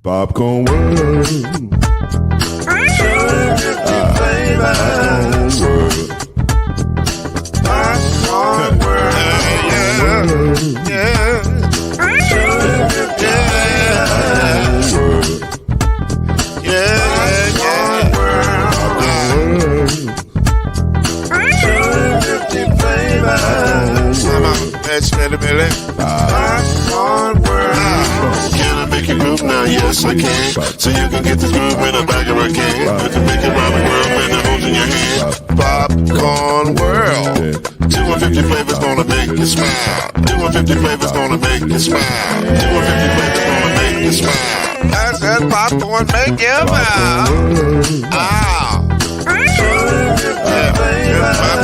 Popcorn world. Popcorn world. Yeah. Can I make you groove now? Yes, I can. So you can get this groove in a bag of a can. Put the make it round the world and the holes in your hand. Popcorn world. 250 flavors gonna make you smile. 250 flavors gonna make you smile. 250 flavors gonna make you smile. I said popcorn make you smile. Ah.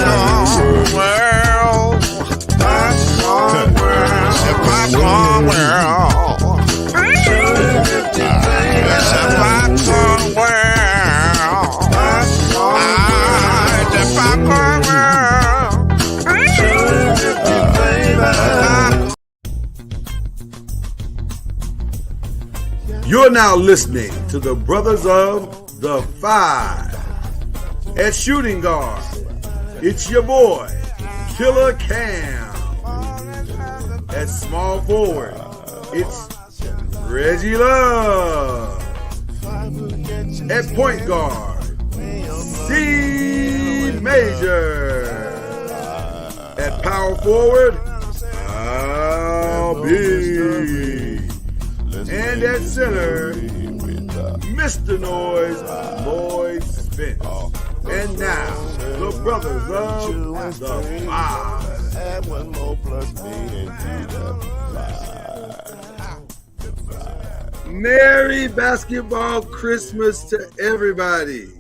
Popcorn world. Popcorn world. Popcorn world. It's a popcorn world. It's a popcorn world. You're now listening to the Brothers of the Five. At shooting guard, it's your boy, Killer Cam. At small forward, it's Reggie Love. At point guard, Steve Major. At power forward, I'll be. And at center, Mr. Noise, Lloyd Spence. And now, the Brothers of the Five. Add one more plus me into the five. Merry basketball Christmas to everybody.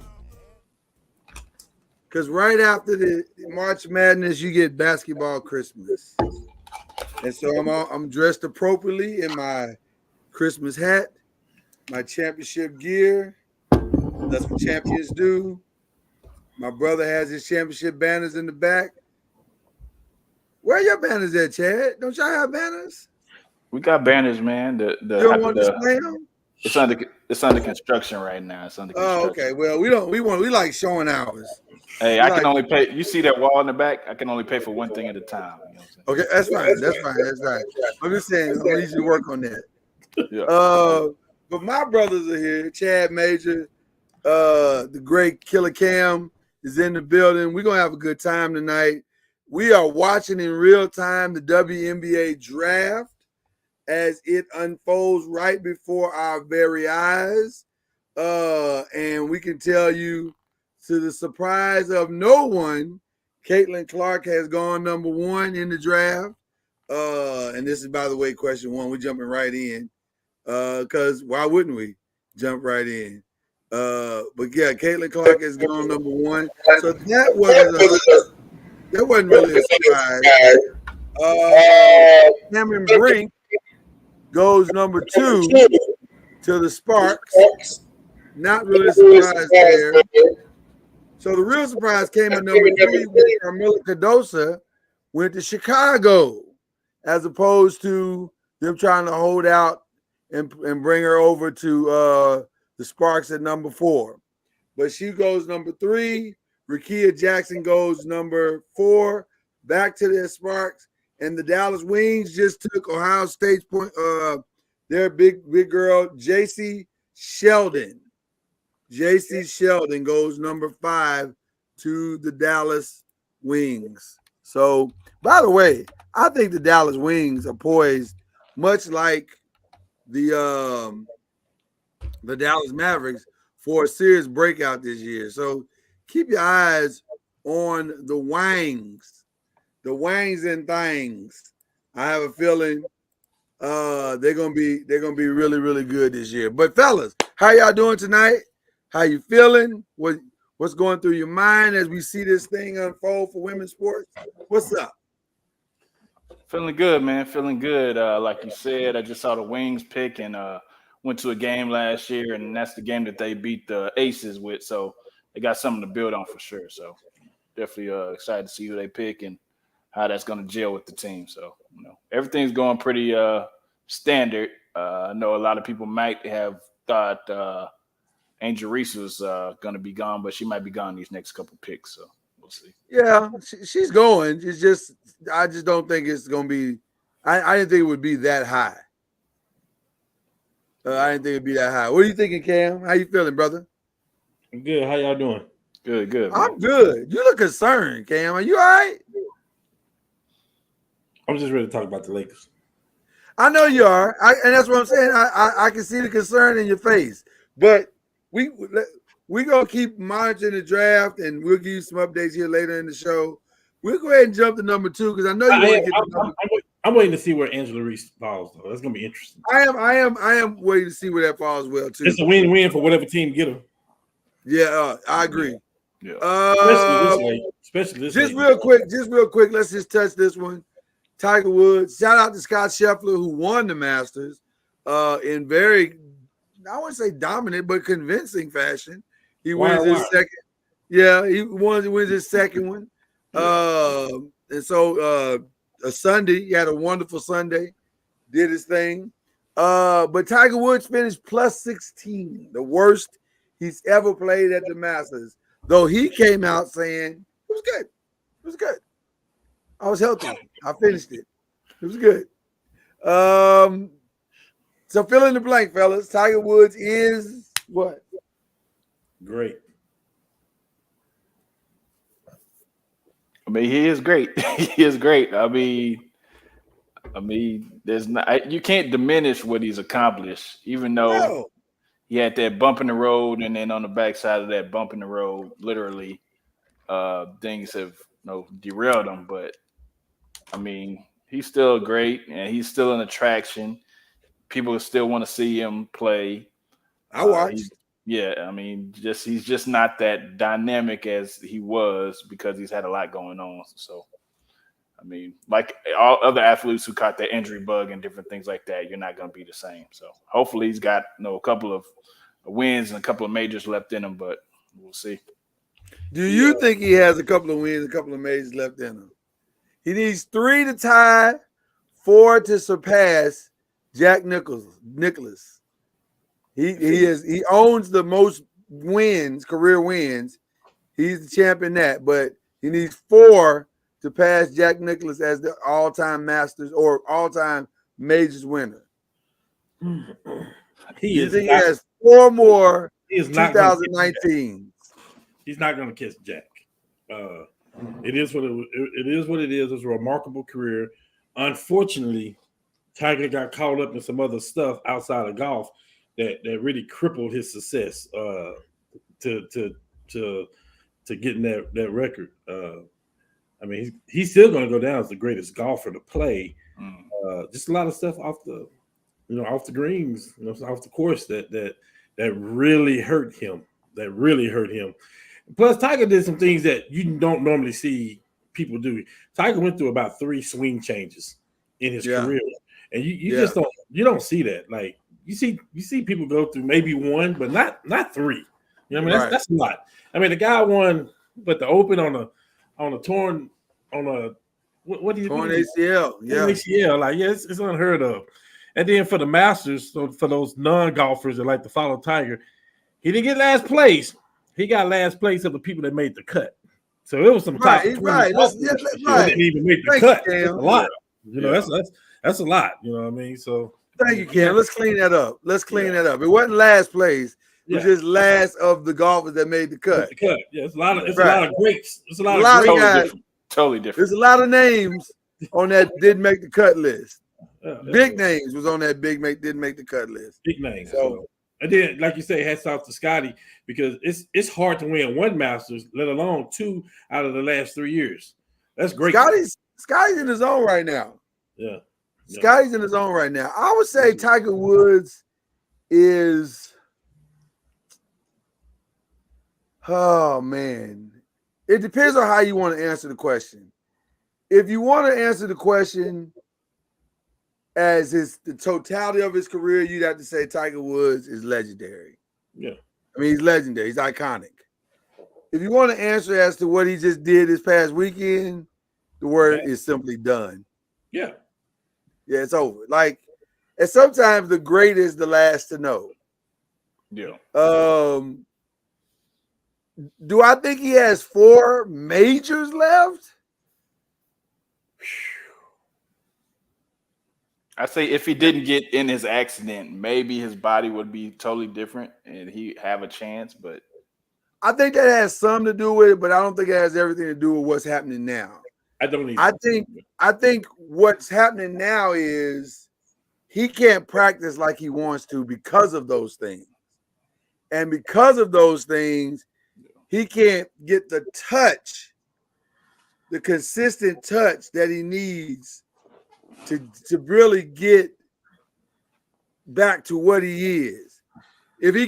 Because right after the March Madness, you get basketball Christmas. And so I'm dressed appropriately in my Christmas hat, my championship gear. That's what champions do. My brother has his championship banners in the back. Where are your banners at, Chad? Don't y'all have banners? We got banners, man. You don't want to display them? It's under construction right now. It's under construction. Oh, okay. Well, we like showing ours. Hey, I can only pay. You see that wall in the back? I can only pay for one thing at a time. You know what I'm okay, that's fine. That's right. I'm just saying, I'm gonna need you to work on that. Yeah. But my brothers are here. Chad Major, the great Killer Cam is in the building. We're gonna have a good time tonight. We are watching in real time the WNBA draft as it unfolds right before our very eyes. And we can tell you, to the surprise of no one, Caitlin Clark has gone number one in the draft. And this is, by the way, question one. We're jumping right in. Because why wouldn't we jump right in? But yeah, Caitlin Clark has gone number one. So that wasn't really a surprise. Cameron Brink goes number two to the Sparks. Not really a surprise there. So the real surprise came at number three when Carmela Cardosa went to Chicago, as opposed to them trying to hold out and bring her over to the Sparks at number four. But she goes number three. Rickea Jackson goes number four, back to the Sparks. And the Dallas Wings just took Ohio State's their big girl, J.C. Sheldon. J.C. Sheldon goes number five to the Dallas Wings. So, by the way, I think the Dallas Wings are poised, much like the Dallas Mavericks, for a serious breakout this year. So keep your eyes on the Wangs and things. I have a feeling they're gonna be really, really good this year. But fellas, how y'all doing tonight? How you feeling? What's going through your mind as we see this thing unfold for women's sports? What's up? Feeling good, man. Feeling good. Like you said, I just saw the Wings pick and went to a game last year, and that's the game that they beat the Aces with. So they got something to build on for sure. So definitely excited to see who they pick and how that's going to gel with the team. So everything's going pretty standard I know a lot of people might have thought Angel Reese was going to be gone, but she might be gone these next couple picks. So we'll see. Yeah, she's going. It's just I just don't think it's going to be. I didn't think it would be that high. I didn't think it'd be that high. What are you thinking, Cam? How you feeling, brother? I'm good. How y'all doing? Good. Man. I'm good. You look concerned, Cam. Are you all right? I'm just ready to talk about the Lakers. I know you are, and that's what I'm saying. I can see the concern in your face, but we gonna keep monitoring the draft, and we'll give you some updates here later in the show. We'll go ahead and jump to number 2 because I know you want to get to number. I'm waiting to see where Angela Reese falls, though. That's gonna be interesting. I am waiting to see where that falls well too. It's a win-win for whatever team get them. Yeah, I agree. Yeah. Especially this just way. real quick. Let's just touch this one. Tiger Woods. Shout out to Scott Scheffler who won the Masters in very, I wouldn't say dominant, but convincing fashion. He wins his second. Yeah, he wins his second one. And so a Sunday, he had a wonderful Sunday, did his thing. But Tiger Woods finished plus 16, the worst he's ever played at the Masters. Though he came out saying it was good. It was good. I was healthy. I finished it. It was good. So fill in the blank, fellas. Tiger Woods is what? Great. I mean, he is great. He is great. I mean, there's not, you can't diminish what he's accomplished, even though he had that bump in the road, and then on the backside of that bump in the road, literally, things have derailed him. But I mean, he's still great, and he's still an attraction. People still want to see him play. I watch. I mean, he's just not that dynamic as he was because he's had a lot going on. So, I mean, like all other athletes who caught that injury bug and different things like that, you're not going to be the same. So, hopefully, he's got a couple of wins and a couple of majors left in him, but we'll see. Do you think he has a couple of wins, a couple of majors left in him? He needs 3 to tie, 4 to surpass Jack Nicklaus. He owns the most wins, career wins. He's the champ in that, but he needs 4 to pass Jack Nicklaus as the all-time Masters or all-time majors winner. He has 4 more. He is 2019. He's not going to kiss Jack. It is what it is. It's a remarkable career. Unfortunately, Tiger got caught up in some other stuff outside of golf that really crippled his success to getting that record. I mean, he's still going to go down as the greatest golfer to play. Just a lot of stuff off the greens, off the course that really hurt him. Plus, Tiger did some things that you don't normally see people do. Tiger went through about 3 swing changes in his career, and you just don't see that. Like you see people go through maybe 1, but not 3. You know what I mean? That's a lot. I mean, the guy won, but the Open on a torn what do you torn ACL? Yeah, ACL. Like it's unheard of. And then for the Masters, so for those non-golfers that like to follow Tiger, he didn't get last place. He got last place of the people that made the cut. So it was some top 20 that didn't even make the cut. That's a lot. That's a lot. You know what I mean? So thank you, Ken. Let's clean that up. It wasn't last place. It was just last of the golfers that made the cut. Yeah, it's a lot of greats. It's a lot of great guys. Totally different. There's a lot of names on that didn't make the cut list. Big names was on that didn't make the cut list. Big names. So and then, like you say, hats off to Scotty because it's hard to win 1 Masters, let alone 2 out of the last 3 years. That's great. Scotty's in his own right now. Yeah. Scotty's in his own right now. I would say Tiger Woods is. Oh man, it depends on how you want to answer the question. If you want to answer the question as the totality of his career, you'd have to say Tiger Woods is legendary. Yeah. I mean, he's legendary. He's iconic. If you want to answer as to what he just did this past weekend, the word is simply done. Yeah. Yeah, it's over. Like, And sometimes the great is the last to know. Yeah. Do I think he has 4 majors left? I say if he didn't get in his accident, maybe his body would be totally different and he have a chance. But I think that has something to do with it, but I don't think it has everything to do with what's happening now. I don't either. I think what's happening now is he can't practice like he wants to because of those things. And because of those things, he can't get the touch, the consistent touch that he needs to really get back to what he is. If he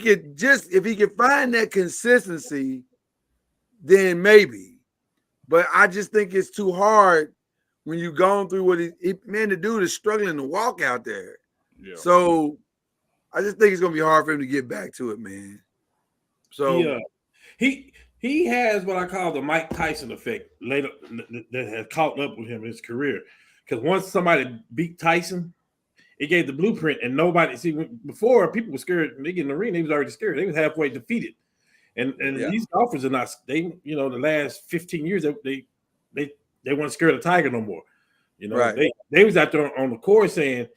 could find that consistency, then maybe. But I just think it's too hard when you've gone through what the dude is struggling to walk out there. yeah. So I just think it's gonna be hard for him to get back to it, man. So he has what I call the Mike Tyson effect later that has caught up with him in his career. Because once somebody beat Tyson, it gave the blueprint, and nobody before people were scared. They get in the ring, they was already scared. They was halfway defeated. And these golfers are not. They the last 15 years they weren't scared of Tiger no more. Right. They was out there on the course saying,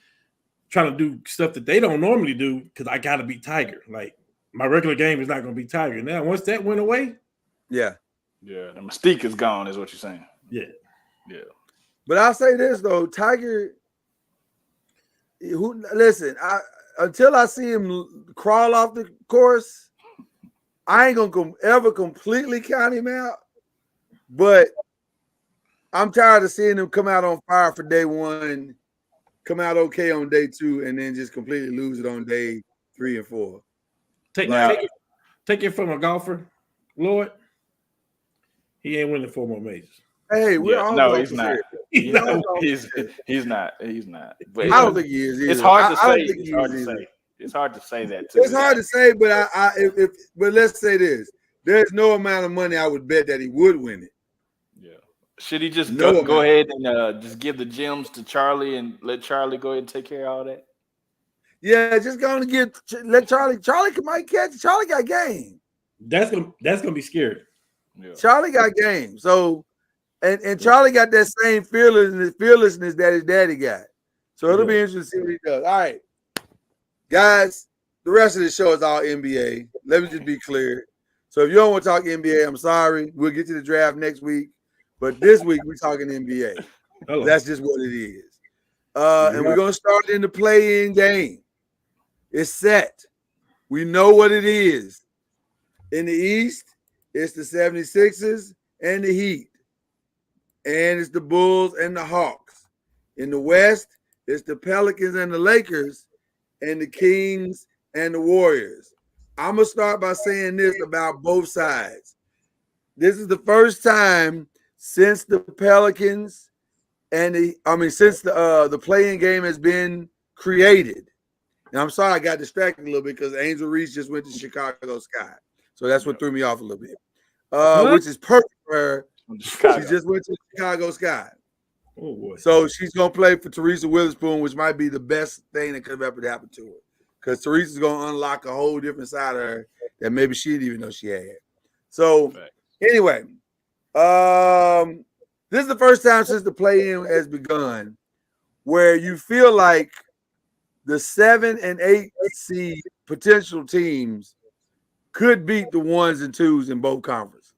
trying to do stuff that they don't normally do because I got to beat Tiger. Like my regular game is not going to beat Tiger. Now once that went away, the mystique is gone, is what you're saying. Yeah. But I'll say this though, Tiger. Until I see him crawl off the course, I ain't gonna ever completely count him out. But I'm tired of seeing him come out on fire for day 1, come out okay on day 2, and then just completely lose it on day 3 and 4. Take it from a golfer, Lord. He ain't winning 4 more majors. Hey, we're all he's not. He's not. He's not. But I don't think he is either. It's hard to say. It's hard to say that too. It's hard to say, but but let's say this: there's no amount of money I would bet that he would win it. Yeah. Should he just go ahead and just give the gems to Charlie and let Charlie go ahead and take care of all that? Yeah, just go and let Charlie. Charlie might catch. Charlie got game. That's gonna be scary. Yeah. Charlie got game. So. And Charlie got that same fearlessness that his daddy got. So it'll be interesting to see what he does. All right, guys, the rest of the show is all NBA. Let me just be clear. So if you don't want to talk NBA, I'm sorry. We'll get to the draft next week. But this week, we're talking NBA. That's just what it is. And we're going to start in the play-in game. It's set. We know what it is. In the East, it's the 76ers and the Heat. And it's the Bulls and the Hawks. In the West, it's the Pelicans and the Lakers, and the Kings and the Warriors. I'm going to start by saying this about both sides. This is the first time since the Pelicans since the play-in game has been created. Now, I'm sorry I got distracted a little bit because Angel Reese just went to Chicago Sky. So that's what threw me off a little bit, which is perfect for her. She just went to Chicago Sky. Oh boy! So she's gonna play for Teresa Witherspoon, which might be the best thing that could have ever happened to her, because Teresa's gonna unlock a whole different side of her that maybe she didn't even know she had. So anyway, this is the first time since the play-in has begun where you feel like the 7 and 8 seed potential teams could beat the 1s and 2s in both conferences.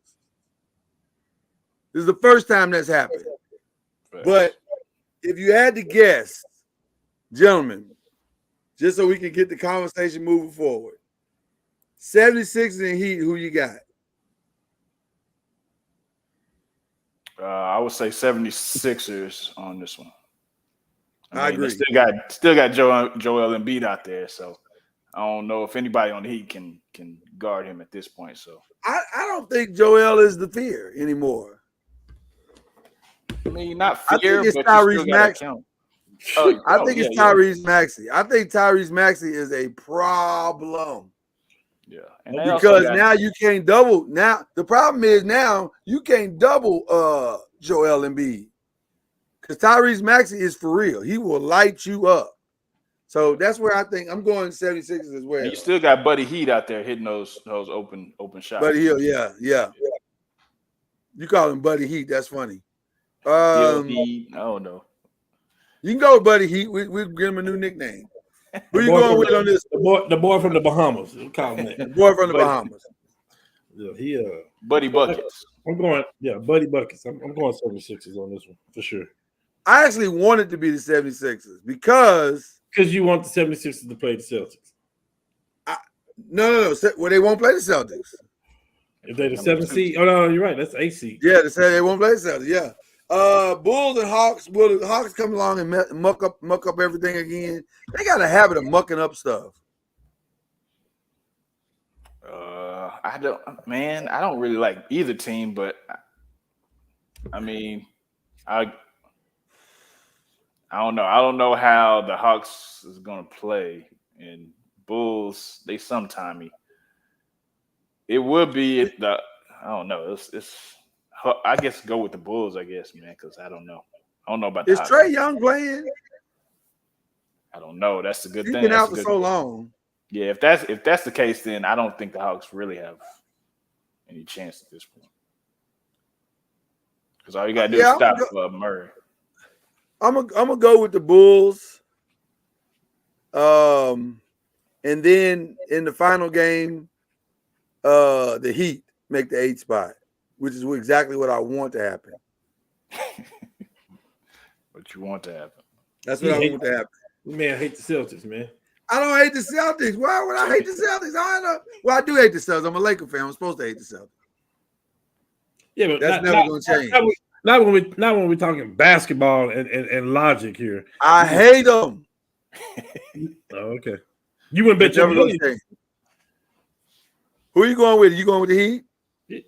This is the first time that's happened. But if you had to guess, gentlemen, just so we can get the conversation moving forward, 76ers and Heat, who you got? I would say 76ers on this one. I agree. Still got Joel Embiid out there, so I don't know if anybody on the Heat can guard him at this point. So I don't think Joel is the fear anymore. I mean, not fear, I think it's but Tyrese Maxey. I think it's Tyrese Maxey. I think Tyrese Maxey is a problem. Yeah, because now you can't double. Now the problem is now you can't double Joel Embiid because Tyrese Maxey is for real. He will light you up. So that's where I think I'm going 76ers as well. And you still got Buddy Heat out there hitting those open shots. Buddy Hield, yeah. You call him Buddy Heat. That's funny. Heat. Oh no. You can go with Buddy Heat. We'll give him a new nickname. Who you going with on this? The boy from the Bahamas. We call him that. The boy from the Bahamas. Yeah, Buddy Buckets. I'm going, Buddy Buckets. I'm going 76ers on this one for sure. I actually wanted to be the 76ers because you want the 76ers to play the Celtics. No. Well, they won't play the Celtics. If they're the 7th seed, oh no, you're right. That's 8th seed. Yeah, they won't play the Celtics. Yeah. Bulls and Hawks. Will the Hawks come along and muck up everything again? They got a habit of mucking up stuff. I don't really like either team, but I mean, I don't know. I don't know how the Hawks is going to play. And Bulls, they sometimey. It would be I don't know. It's I guess go with the Bulls, I guess, man, because I don't know. I don't know about Is Trae Young playing? I don't know. That's a good thing. He's been out for so long. Yeah, if that's the case, then I don't think the Hawks really have any chance at this point. Because all you gotta do is stop Murray. I'm gonna go with the Bulls. And then in the final game, the Heat make the 8th spot, which is exactly what I want to happen. What you want to happen? That's what I want to happen. Man, I hate the Celtics, man. I don't hate the Celtics. Why would I hate the Celtics? Well, I do hate the Celtics. I'm a Laker fan. I'm supposed to hate the Celtics. Yeah, but that's never going to change. Not when we're talking basketball and logic here. I hate them. Oh, okay. You wouldn't bet your money. Who are you going with? You going with the Heat?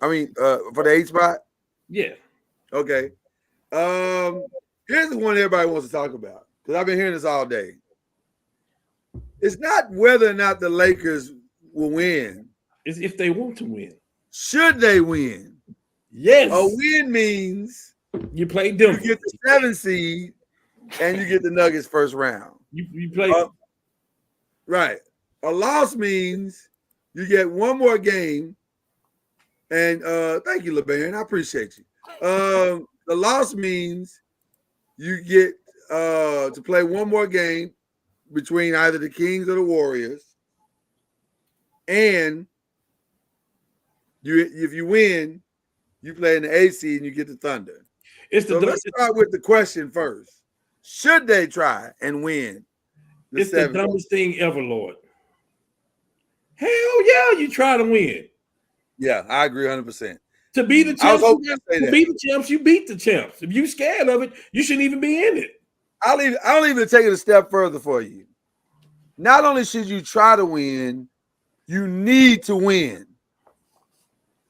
I mean, for the 8th spot? Yeah. Okay. Here's the one everybody wants to talk about because I've been hearing this all day. It's not whether or not the Lakers will win. It's if they want to win. Should they win? Yes. A win means you play Denver. You get the 7th seed and you get the Nuggets first round. You play right. A loss means you get one more game. And thank you, LeBaron. I appreciate you. The loss means you get to play one more game between either the Kings or the Warriors. And if you win, you play in the 8th seed and you get the Thunder. Let's start with the question first. Should they try and win? It's the dumbest thing ever, Lord. Hell yeah, you try to win. Yeah, I agree 100%. To be the champs, you beat the champs. If you scared of it, you shouldn't even be in it. I'll even take it a step further for you. Not only should you try to win, you need to win.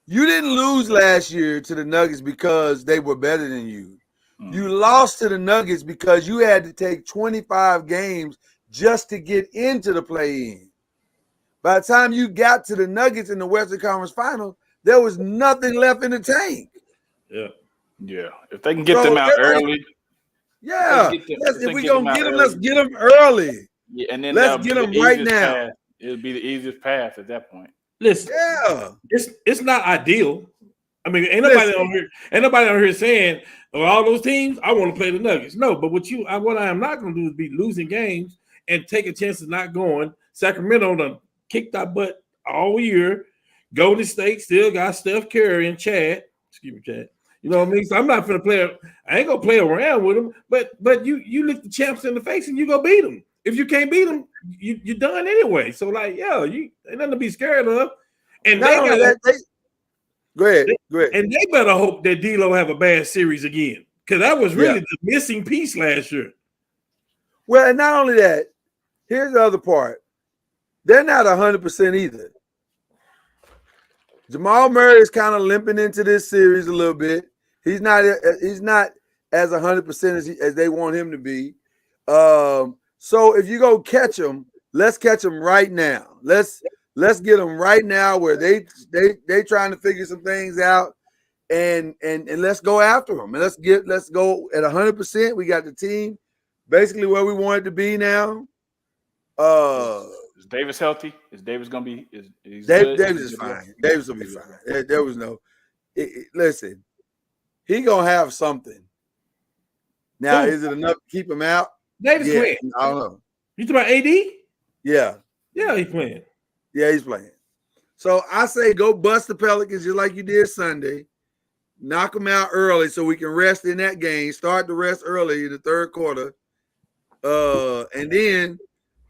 You didn't lose last year to the Nuggets because they were better than you. You lost to the Nuggets because you had to take 25 games just to get into the play-in. By the time you got to the Nuggets in the Western Conference Final, there was nothing left in the tank. Yeah. If they can get them out early. Yeah. If we're going to get them, let's get them early. Yeah, and then let's get them right now. It'll be the easiest path at that point. Listen, it's not ideal. I mean, ain't nobody on here saying, of all those teams, I want to play the Nuggets. No, but what I am not going to do is be losing games and take a chance of not going. Sacramento done kicked our butt all year. Golden State still got Steph Curry and Chad. Excuse me, Chad. You know what I mean? So I'm not going to play. I ain't going to play around with them. But you look the champs in the face and you go beat them. If you can't beat them, you're done anyway. So you ain't nothing to be scared of. And go ahead. And they better hope that D'Lo have a bad series again, because that was really the missing piece last year. Well, and not only that, here's the other part. They're not 100% either. Jamal Murray is kind of limping into this series a little bit. He's not as 100% as they want him to be. So if you go catch him, let's catch him right now. Let's get them right now where they trying to figure some things out, and let's go after them. And let's go at 100%. We got the team basically where we want it to be now, Is Davis healthy? Is Davis gonna be? Davis is fine. Davis will be fine. There was no. Listen, he gonna have something. Now, is it enough to keep him out? Davis playing. I don't know. You talking about AD? Yeah. Yeah, he's playing. Yeah, he's playing. So I say go bust the Pelicans just like you did Sunday. Knock them out early so we can rest in that game. Start the rest early in the third quarter. And then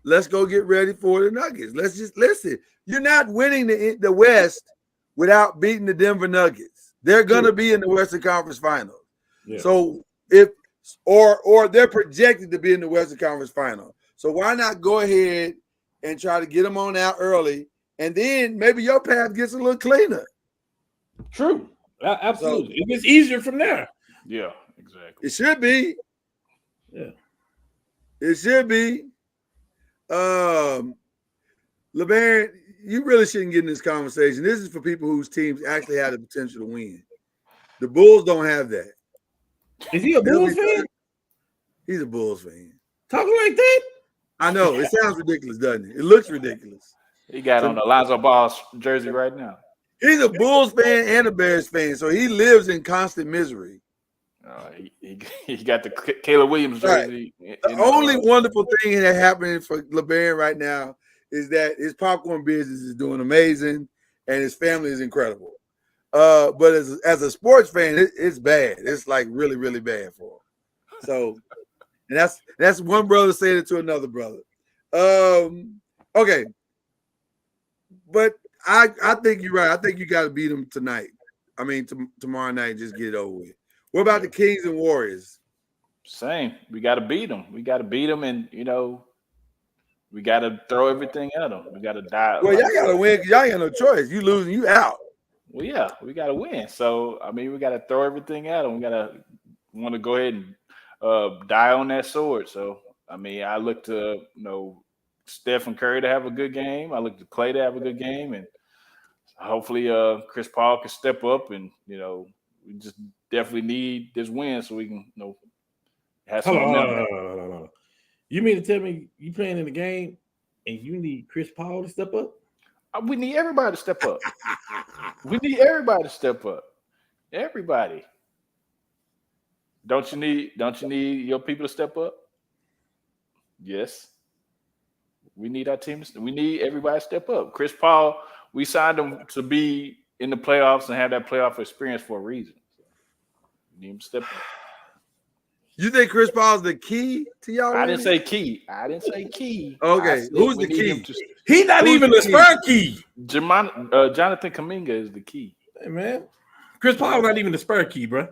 let's go get ready for the Nuggets. Let's just listen. You're not winning the West without beating the Denver Nuggets. They're going to be in the Western Conference Finals. Yeah. So or they're projected to be in the Western Conference Final. So why not go ahead and try to get them on out early, and then maybe your path gets a little cleaner. True. Absolutely. So, it's easier from there. Yeah, exactly. It should be. Yeah. It should be. LeBaron, you really shouldn't get in this conversation. This is for people whose teams actually had the potential to win. The Bulls don't have that. Is he a Bulls fan? He's a Bulls fan. Talking like that? I know. It sounds ridiculous, doesn't it? It looks ridiculous. He got on the Lonzo Ball jersey right now. He's a Bulls fan and a Bears fan, so he lives in constant misery. He got the Caleb Williams jersey. Right. The only wonderful thing that happening for LeBaron right now is that his popcorn business is doing amazing and his family is incredible. But as a sports fan, it's bad. It's like really, really bad for him. So, and that's one brother saying it to another brother. Okay. But I think you're right. I think you got to beat them tonight. I mean, tomorrow night, just get it over with. What about the Kings and Warriors? Same. We got to beat them. We got to beat them, and we got to throw everything at them. We got to die. Well, y'all got to win because y'all ain't got no choice. You losing, you out. Well, yeah, we got to win. So, I mean, we got to throw everything at them. We got to want to go ahead and die on that sword. So, I mean, I look to Steph and Curry to have a good game. I look to Clay to have a good game, and hopefully, Chris Paul can step up. And we just definitely need this win so we can have some. Hold on. You mean to tell me you playing in the game and you need Chris Paul to step up? We need everybody to step up. We need everybody to step up. Everybody. Don't you need your people to step up? Yes. We need our teams. We need everybody to step up. Chris Paul, we signed him to be in the playoffs and have that playoff experience for a reason. We need him to step up. You think Chris Paul's the key to y'all? I didn't say key. Okay, who's the key? He's not even the spur key. Jonathan Kuminga is the key. Hey, man. Chris Paul's not even the spur key, bro.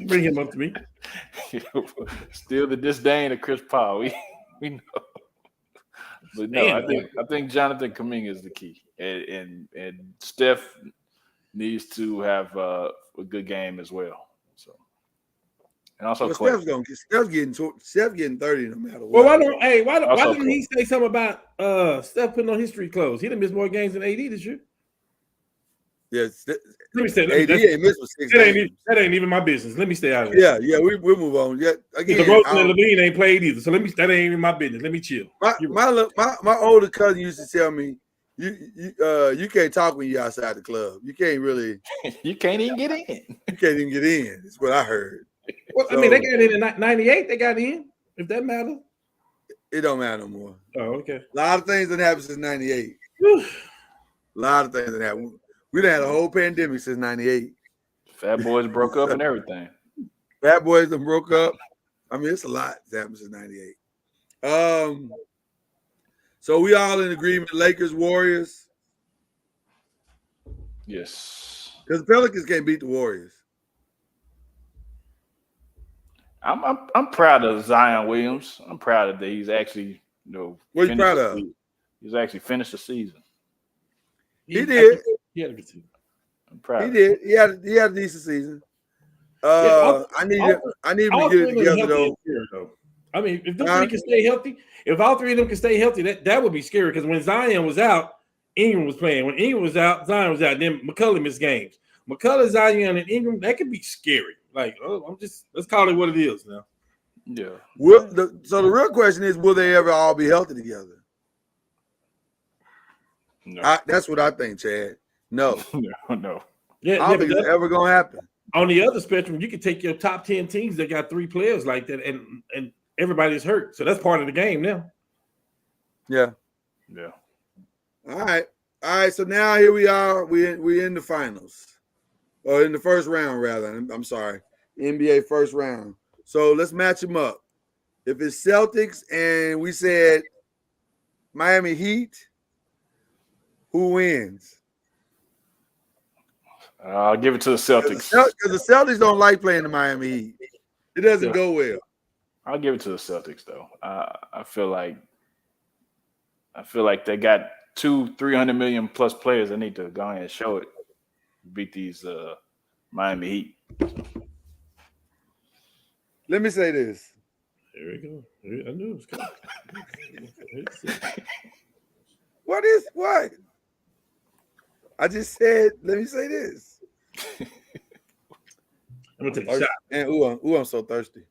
Bring him up to me. Still the disdain of Chris Paul. We know. But no, I think Jonathan Kuminga is the key. And Steph needs to have a good game as well. So. And also, Steph's getting 30 no matter what. Well, why didn't he say something about Steph putting on his street clothes? He didn't miss more games than AD this year. Yes. Let me say AD ain't missed with 6 games. That ain't even my business. Let me stay out of it. Yeah, we'll move on. Yeah, again, the Rosen and Levine ain't played either. So that ain't even my business. Let me chill. My older cousin used to tell me, you can't talk when you're outside the club. You can't really. You can't even get in. You can't even get in. That's what I heard. Well, I mean, they got in 98. They got in. If that matters, it don't matter no more. Oh, okay. A lot of things that happened since 98. A lot of things that happened. We done had a whole pandemic since 98. Fat Boys broke up and everything. Fat Boys done broke up. I mean, it's a lot that happened since 98. So we all in agreement, Lakers, Warriors? Yes. Because the Pelicans can't beat the Warriors. I'm proud of Zion Williams. I'm proud of that he's actually, what are you proud of? He's actually finished the season. He did. He had a good season. I'm proud. He did. He had a decent season. I need him to get it together though. I mean, if those three can stay healthy, if all three of them can stay healthy, that would be scary. Because when Zion was out, Ingram was playing. When Ingram was out, Zion was out. Then McCullough missed games. McCullough, Zion, and Ingram, that could be scary. Like, let's call it what it is now. Yeah. So the real question is, will they ever all be healthy together? No. That's what I think, Chad. No. No. Yeah, I don't think it's ever going to happen. On the other spectrum, you can take your top 10 teams that got 3 players like that, and everybody's hurt. So that's part of the game now. Yeah. Yeah. All right. So now here we are. We in the finals, or in the first round, rather. I'm sorry, NBA first round. So let's match them up. If it's Celtics and we said Miami Heat, who wins? I'll give it to the Celtics. Because the Celtics don't like playing the Miami Heat. It doesn't go well. I'll give it to the Celtics, though. I feel like they got 200-300 million plus players. They need to go ahead and show it. Beat these Miami Heat. Let me say this. Here we go. I knew it was coming. What? I just said, let me say this. I'm gonna take a shot. And I'm so thirsty.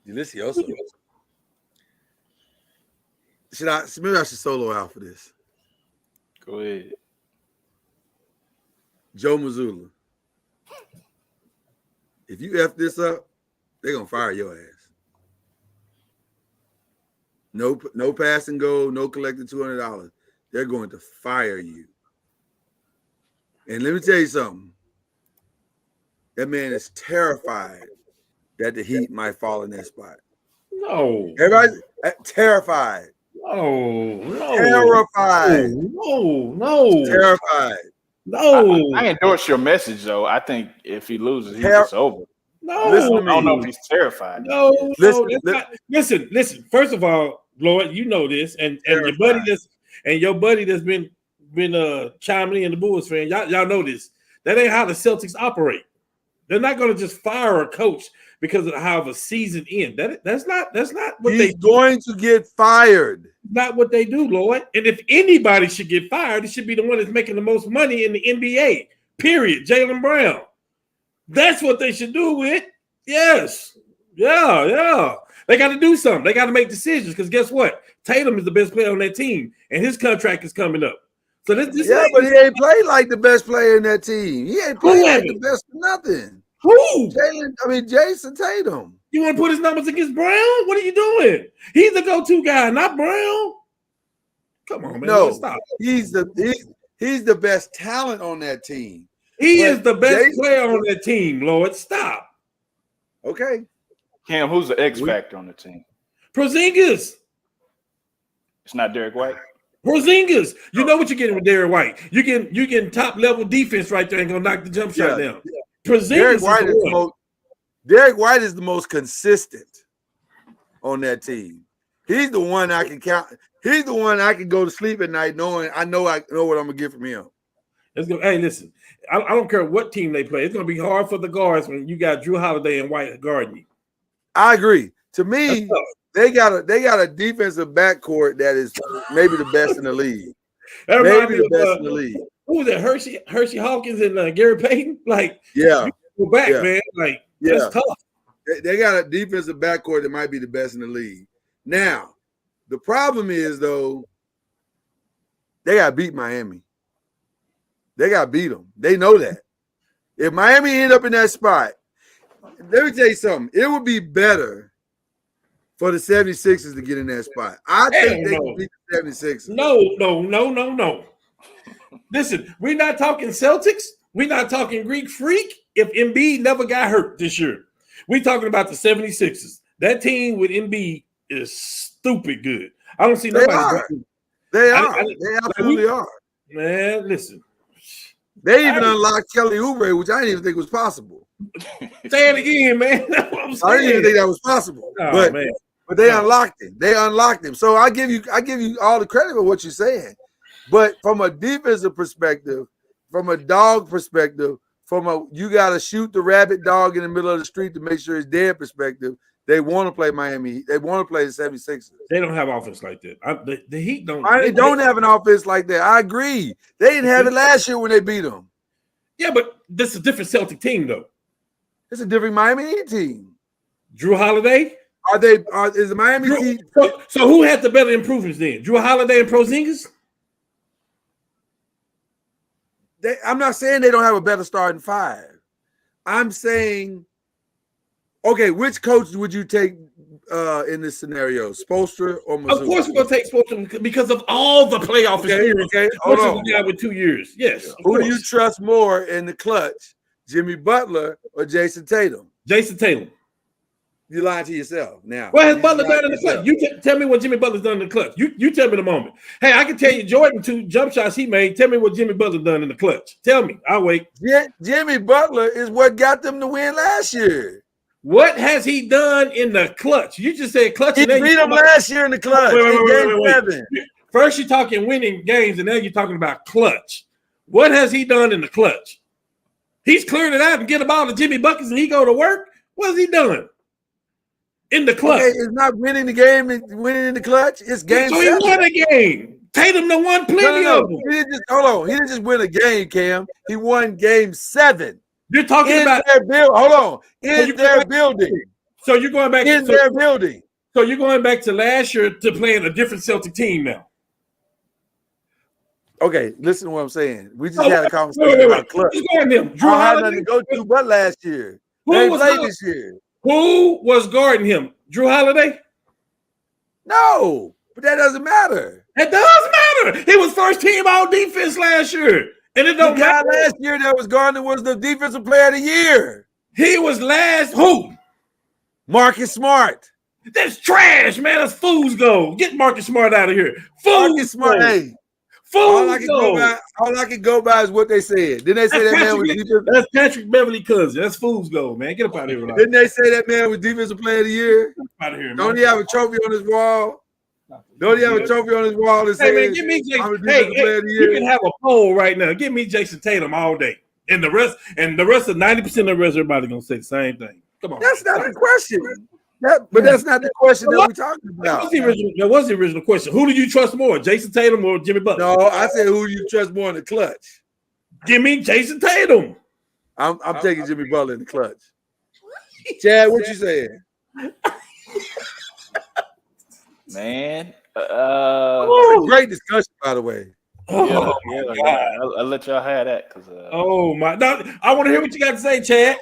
Delicioso. Maybe I should solo out for this. Go ahead. Joe Mazzulla. If you F this up, they're gonna fire your ass. No pass and go, no collected $200. They're going to fire you. And let me tell you something. That man is terrified that the Heat might fall in that spot. No. Everybody's terrified. No. Terrified. No. Terrified. No. I endorse your message, though. I think if he loses, he's just over. No. Listen to me. I don't know if he's terrified. No. Listen. Listen. First of all, Lord, you know this, and your buddy that's been chiming in, the Bulls fan. Y'all know this. That ain't how the Celtics operate. They're not going to just fire a coach because of how the season ends. That's not what He's going to get fired. Not what they do, Lord. And if anybody should get fired, it should be the one that's making the most money in the NBA. Period. Jaylen Brown. That's what they should do with. Yes. Yeah. They got to do something. They got to make decisions because guess what? Tatum is the best player on that team, and his contract is coming up. So this but he ain't played like the best player in that team. He ain't played like the best for nothing. Who? Jason Tatum. You want to put his numbers against Brown? What are you doing? He's the go-to guy, not Brown. Come on, man. No, stop. He's the best talent on that team. He is the best player on that team, Lord. Stop. Okay. Cam, who's the X factor on the team? Porzingis. It's not Derek White. Porzingis. You know what you're getting with Derek White. You getting top level defense right there and gonna knock the jump shot down. Yeah. Porzingis Derek White is the most consistent on that team. He's the one I can count. He's the one I can go to sleep at night knowing I know what I'm gonna get from him. Hey, listen, I don't care what team they play. It's gonna be hard for the guards when you got Drew Holiday and White guarding you. I agree. To me, they got a defensive backcourt that is maybe the best in the league. Maybe the best in the league. Who was that? Hershey Hawkins and Gary Payton? Go back, man. That's tough. They got a defensive backcourt that might be the best in the league. Now, the problem is though, they got to beat Miami. They got to beat them. They know that. If Miami end up in that spot, let me tell you something. It would be better for the 76ers to get in that spot. I think they can beat the 76ers. No. Listen, we're not talking Celtics. We're not talking Greek Freak if Embiid never got hurt this year. We're talking about the 76ers. That team with Embiid is stupid good. I don't see nobody. They absolutely are. Man, listen. They even unlocked Kelly Oubre, which I didn't even think was possible. Say it again, man. That's what I'm saying. I didn't even think that was possible. Oh, but they unlocked him. They unlocked him. So I give you all the credit for what you're saying. But from a defensive perspective, from a dog perspective, you got to shoot the rabbit dog in the middle of the street to make sure it's dead perspective, they want to play Miami. They want to play the 76ers. They don't have offense like that. The Heat don't. They don't have an offense like that. I agree. They didn't have it last year when they beat them. Yeah, but this is a different Celtic team, though. It's a different Miami Heat team. Drew Holiday. Is the Miami Heat? So who had the better improvements then? Drew Holiday and Porzingis? I'm not saying they don't have a better starting five. I'm saying, okay, which coach would you take in this scenario, Spoelstra or Mazzulla? Of course, we're gonna take Spoelstra because of all the playoff experience. Okay, hold on. The guy with 2 years. Yes. Who do you trust more in the clutch, Jimmy Butler or Jason Tatum? Jason Tatum. You lying to yourself now. What has Butler done in the clutch? You tell me what Jimmy Butler's done in the clutch. You tell me in a moment. Hey, I can tell you Jordan 2 jump shots he made. Tell me what Jimmy Butler done in the clutch. Tell me. I'll wait. Jimmy Butler is what got them to win last year. What has he done in the clutch? You just said clutch. He beat them last year in the clutch. Wait. First you're talking winning games, and now you're talking about clutch. What has he done in the clutch? He's clearing it out and get the ball to Jimmy Buckets and he go to work. What has he done? In the clutch. Okay, it's not winning the game and winning in the clutch. It's game. So he won a game. Tatum done won plenty of them. He didn't just win a game, Cam. He won game 7. You're talking about their building. Their building. So you're going back in their building. So you're going back to last year to playing a different Celtic team now. Okay, listen to what I'm saying. We just had a conversation about clutch. Drew had nothing to go to but last year. They played this year. Who was guarding him? Drew Holiday? No, but that doesn't matter. It does matter. He was first team all defense last year. And it don't matter. Last year that was guarding was the defensive player of the year. He was last who? Marcus Smart. That's trash, man. That's fool's gold. Get Marcus Smart out of here. Marcus Smart. Hey. All I can go by is what they said. Didn't they say that man was defensive? That's Patrick Beverly cousin. That's fool's gold, man. Get up out of here. Didn't they say that man was defensive player of the year? Get out of here, man. Don't he have a trophy on his wall? Don't he have a trophy on his wall that says, man, give me Jason. Hey, you can have a poll right now. Give me Jason Tatum all day. And the rest of 90% of the rest, everybody gonna say the same thing. Come on. That's not the question. That's not the question that we're talking about. That was the original question. Who do you trust more, Jason Tatum or Jimmy Butler? No, I said who do you trust more in the clutch? Give me Jason Tatum. I'm taking Jimmy Butler in the clutch. Chad, what you saying? Man, great discussion, by the way. Yeah, I'll let y'all have that because. Oh my! Now, I want to hear what you got to say, Chad.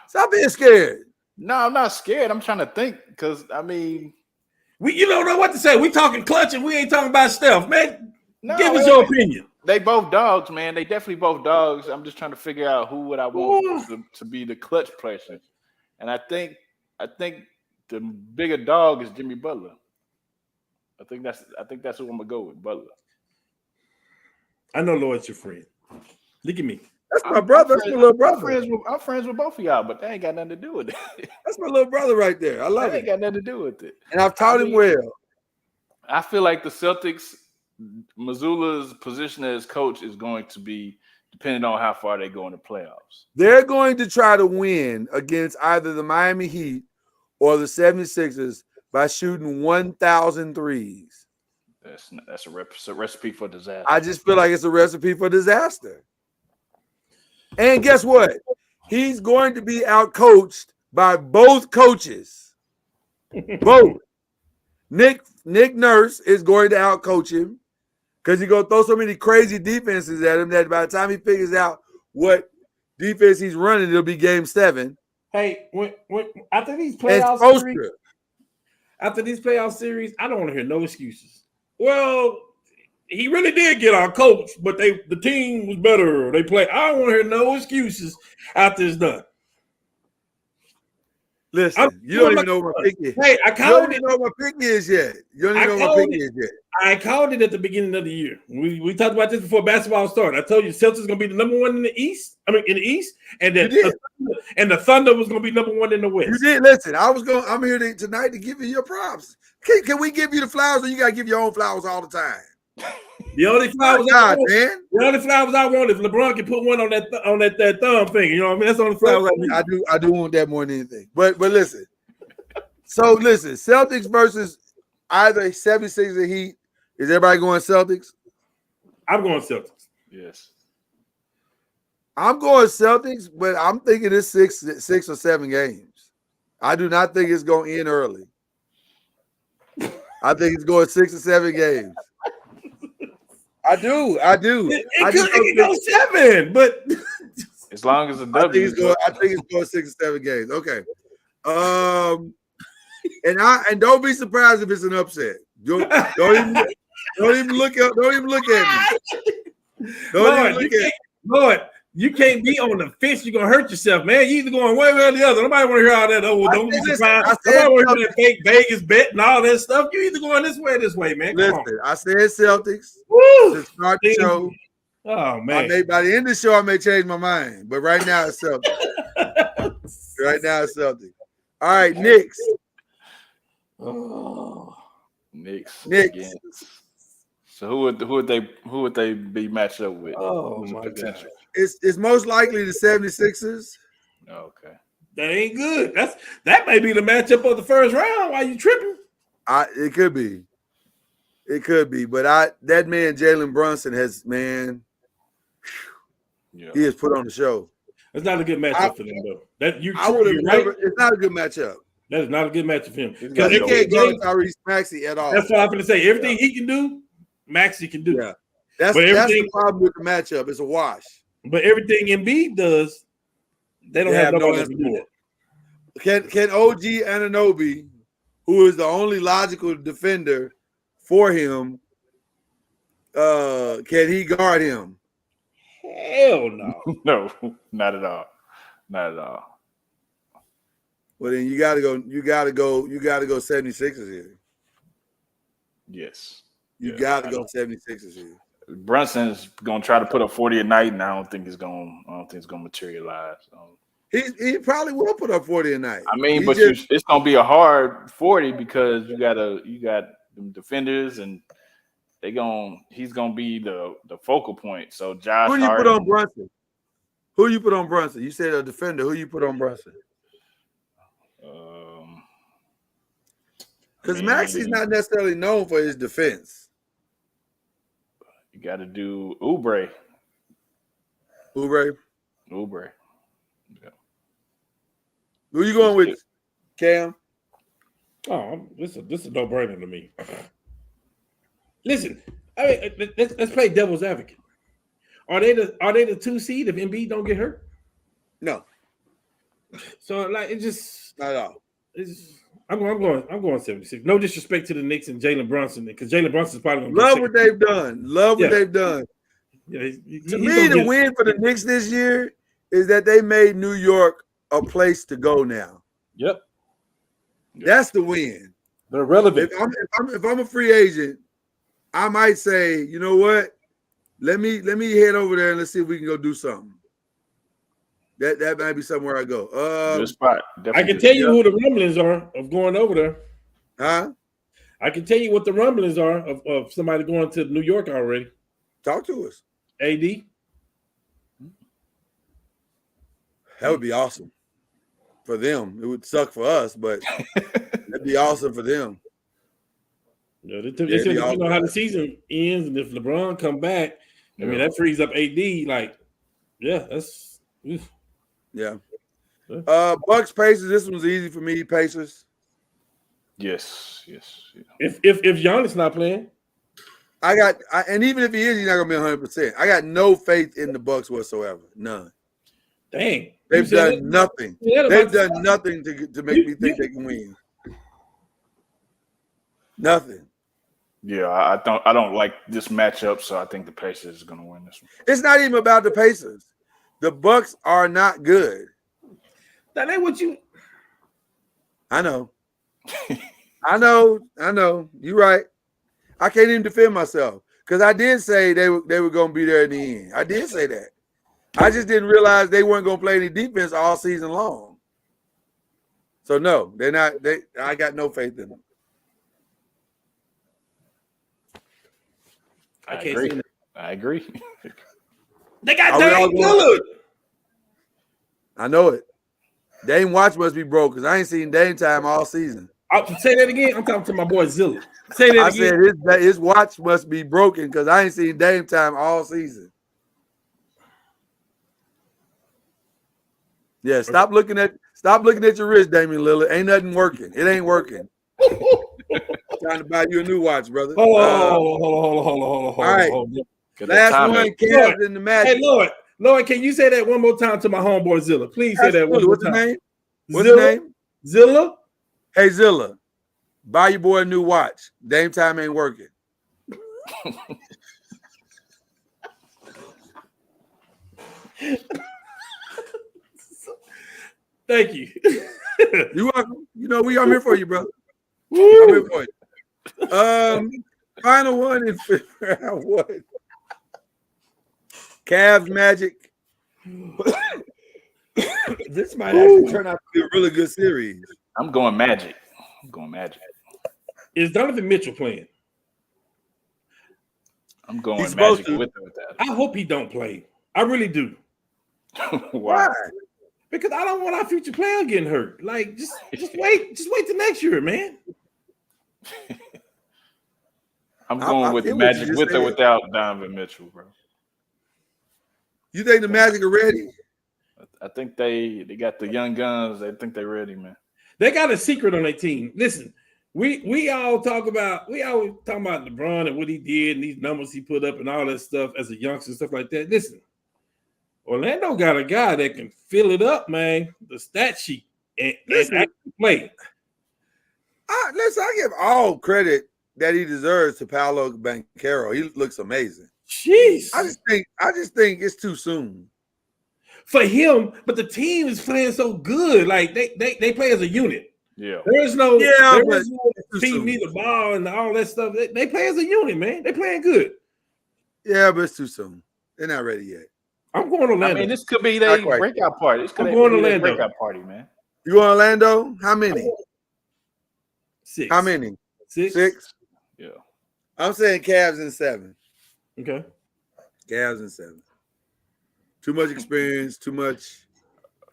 Stop being scared. No, I'm not scared. I'm trying to think because I mean, you don't know what to say. We talking clutch and we ain't talking about Steph, man. Give us your opinion. They both dogs, man. They definitely both dogs. I'm just trying to figure out who would I want to be the clutch person, and I think the bigger dog is Jimmy Butler. I think that's who I'm gonna go with, Butler. I know Lloyd's your friend. Look at me. That's my brother. That's my little brother. I'm friends with both of y'all, but they ain't got nothing to do with it. That's my little brother right there. I love it. Ain't got nothing to do with it. And I've taught him well. I feel like the Celtics, Mazzulla's position as coach is going to be depending on how far they go in the playoffs. They're going to try to win against either the Miami Heat or the 76ers by shooting 1,000 threes. That's a recipe for disaster. I just feel like it's a recipe for disaster. And guess what? He's going to be outcoached by both coaches. Both. Nick Nurse is going to outcoach him because he's going to throw so many crazy defenses at him that by the time he figures out what defense he's running, it'll be game 7. Hey, when after these playoff series, I don't want to hear no excuses. Well, he really did get our coach, but the team was better. They play. I don't want to hear no excuses after it's done. Listen, you don't even know what my pick is. Hey, I called it. You don't even know what my pick is yet. You don't even know what my pick is yet. I called it at the beginning of the year. We talked about this before basketball started. I told you Celtics is going to be the number 1 in the East. I mean, in the East, and then the Thunder was going to be number 1 in the West. You did. Listen, I'm here tonight to give you your props. Can we give you the flowers, or you got to give your own flowers all the time? The only flowers I want if LeBron can put one on that thumb finger. You know what I mean? That's the only flowers I need. I do want that more than anything. But listen. So listen, Celtics versus either 76ers or Heat. Is everybody going Celtics? I'm going Celtics. Yes. I'm going Celtics, but I'm thinking it's 6 or 7 games. I do not think it's going to end early. I think it's going 6 or 7 games. I do. It could go 7, but As long as the I W. think it's going 6 or 7 games. Okay. And don't be surprised if it's an upset. Don't even look at me. Lord, you can't be on the fence. You're gonna hurt yourself, man. You either going one way or the other. Nobody want to hear all that. Oh, don't be surprised. Nobody want to hear that fake Vegas bet and all that stuff. You either going this way or this way, man. Come on. I said Celtics. Woo! To start the show. Oh man. By the end of the show, I may change my mind. But right now it's Celtics. All right, Knicks. Oh. Knicks. Knicks. So who would they be matched up with? Oh Who's the my potential? God. It's most likely the 76ers. Okay. That ain't good. That may be the matchup of the first round. Why you tripping? It could be. But that man Jalen Brunson he has put on the show. It's not a good matchup for them though. Right. It's not a good matchup. That is not a good matchup for him. Because they can't guard Tyrese Maxey at all. That's what I'm going to say. Everything he can do, Maxey can do. Yeah. That's the problem with the matchup. It's a wash. But everything Embiid does, they don't have nobody else to do it. Can OG Anunoby, who is the only logical defender for him, can he guard him? Hell no. No, not at all. Not at all. Well, then you gotta go 76ers here. Yes. You gotta go 76ers here. Brunson's gonna try to put up 40 a night, and I don't think it's gonna materialize. He probably will put up 40 a night. I mean, it's gonna be a hard 40 because you got them defenders, and he's gonna be the focal point. So Josh, who do you put on Brunson? Who you put on Brunson? You said a defender. Who you put on Brunson? Because Maxey's not necessarily known for his defense. You got to do Oubre. Yeah. Who you going with, Cam? Oh, this is no brainer to me. Listen, I mean, let's play devil's advocate. Are they the 2 seed if Embiid don't get hurt? No. So like it just not at all. I'm going 76. No disrespect to the Knicks and Jalen Brunson because Jalen Brunson's probably going to love what they've done. What they've done. Yeah, to me, the win for the Knicks this year is that they made New York a place to go now. Yep. That's the win. They're relevant. If I'm a free agent, I might say, you know what? Let me head over there and let's see if we can go do something. That might be somewhere I go. Good spot. I can tell you who the rumblings are of going over there. Huh? I can tell you what the rumblings are of somebody going to New York already. Talk to us. AD. That would be awesome for them. It would suck for us, but that'd be awesome for them. Yeah, they said you know how the season ends, and if LeBron come back, I mean that frees up AD. Like, yeah, that's. Yeah. Bucks Pacers. This one's easy for me. Pacers. Yes. If Giannis not playing, and even if he is, he's not gonna be 100%. I got no faith in the Bucks whatsoever. None. Dang. They've done nothing. They've done nothing to make me think they can win. Nothing. Yeah, I don't like this matchup, so I think the Pacers is gonna win this one. It's not even about the Pacers. The Bucks are not good. That ain't what you. I know. I know. You're right. I can't even defend myself because I did say they were going to be there in the end. I did say that. I just didn't realize they weren't going to play any defense all season long. So no, they're not. I got no faith in them. I agree. They got Dame Lillard. I know it. Dame watch must be broke because I ain't seen Dame time all season. I'll say that again. I'm talking to my boy Zilla. Say that again. I said his watch must be broken because I ain't seen Dame time all season. Yeah, stop looking at Stop looking at your wrist, Damian Lillard. Ain't nothing working. It ain't working. Time to buy you a new watch, brother. Hold on. All right. Last one, Cavs in the Magic. Hey, Lord, can you say that one more time to my homeboy Zilla? Please say that one more What's time. his name? What's his name? Zilla? Hey, Zilla, buy your boy a new watch. Dame time ain't working. Thank you. You welcome. You know, I'm here for you, brother. I'm here for you. Final one in fifth round. What? Cavs Magic. This might actually turn out to be a really good series. I'm going Magic. Is Donovan Mitchell playing? I'm going He's supposed Magic to. with that. I hope he don't play. I really do. Why? Because I don't want our future player getting hurt. Like, just wait till next year, man. I'm going with the Magic with or without Donovan Mitchell, bro. You think the Magic are ready? I think they got the young guns. I think they're ready, man. They got a secret on their team. Listen, we always talk about LeBron and what he did and these numbers he put up and all that stuff as a youngster and stuff like that. Listen, Orlando got a guy that can fill it up, man. The stat sheet and actually play. Listen, I give all credit that he deserves to Paolo Banchero. He looks amazing. Jeez. I just think it's too soon for him, but the team is playing so good. Like they play as a unit. Yeah. There's no team need the ball and all that stuff. They play as a unit, man. They playing good. Yeah, but it's too soon. They're not ready yet. I'm going to Orlando. I mean, this could be their breakout party. I'm going to Orlando. Breakout party, man. You going to Orlando? How many? 6. How many? 6. Yeah. I'm saying Cavs in 7. Okay. Cavs in 7. Too much experience, too much.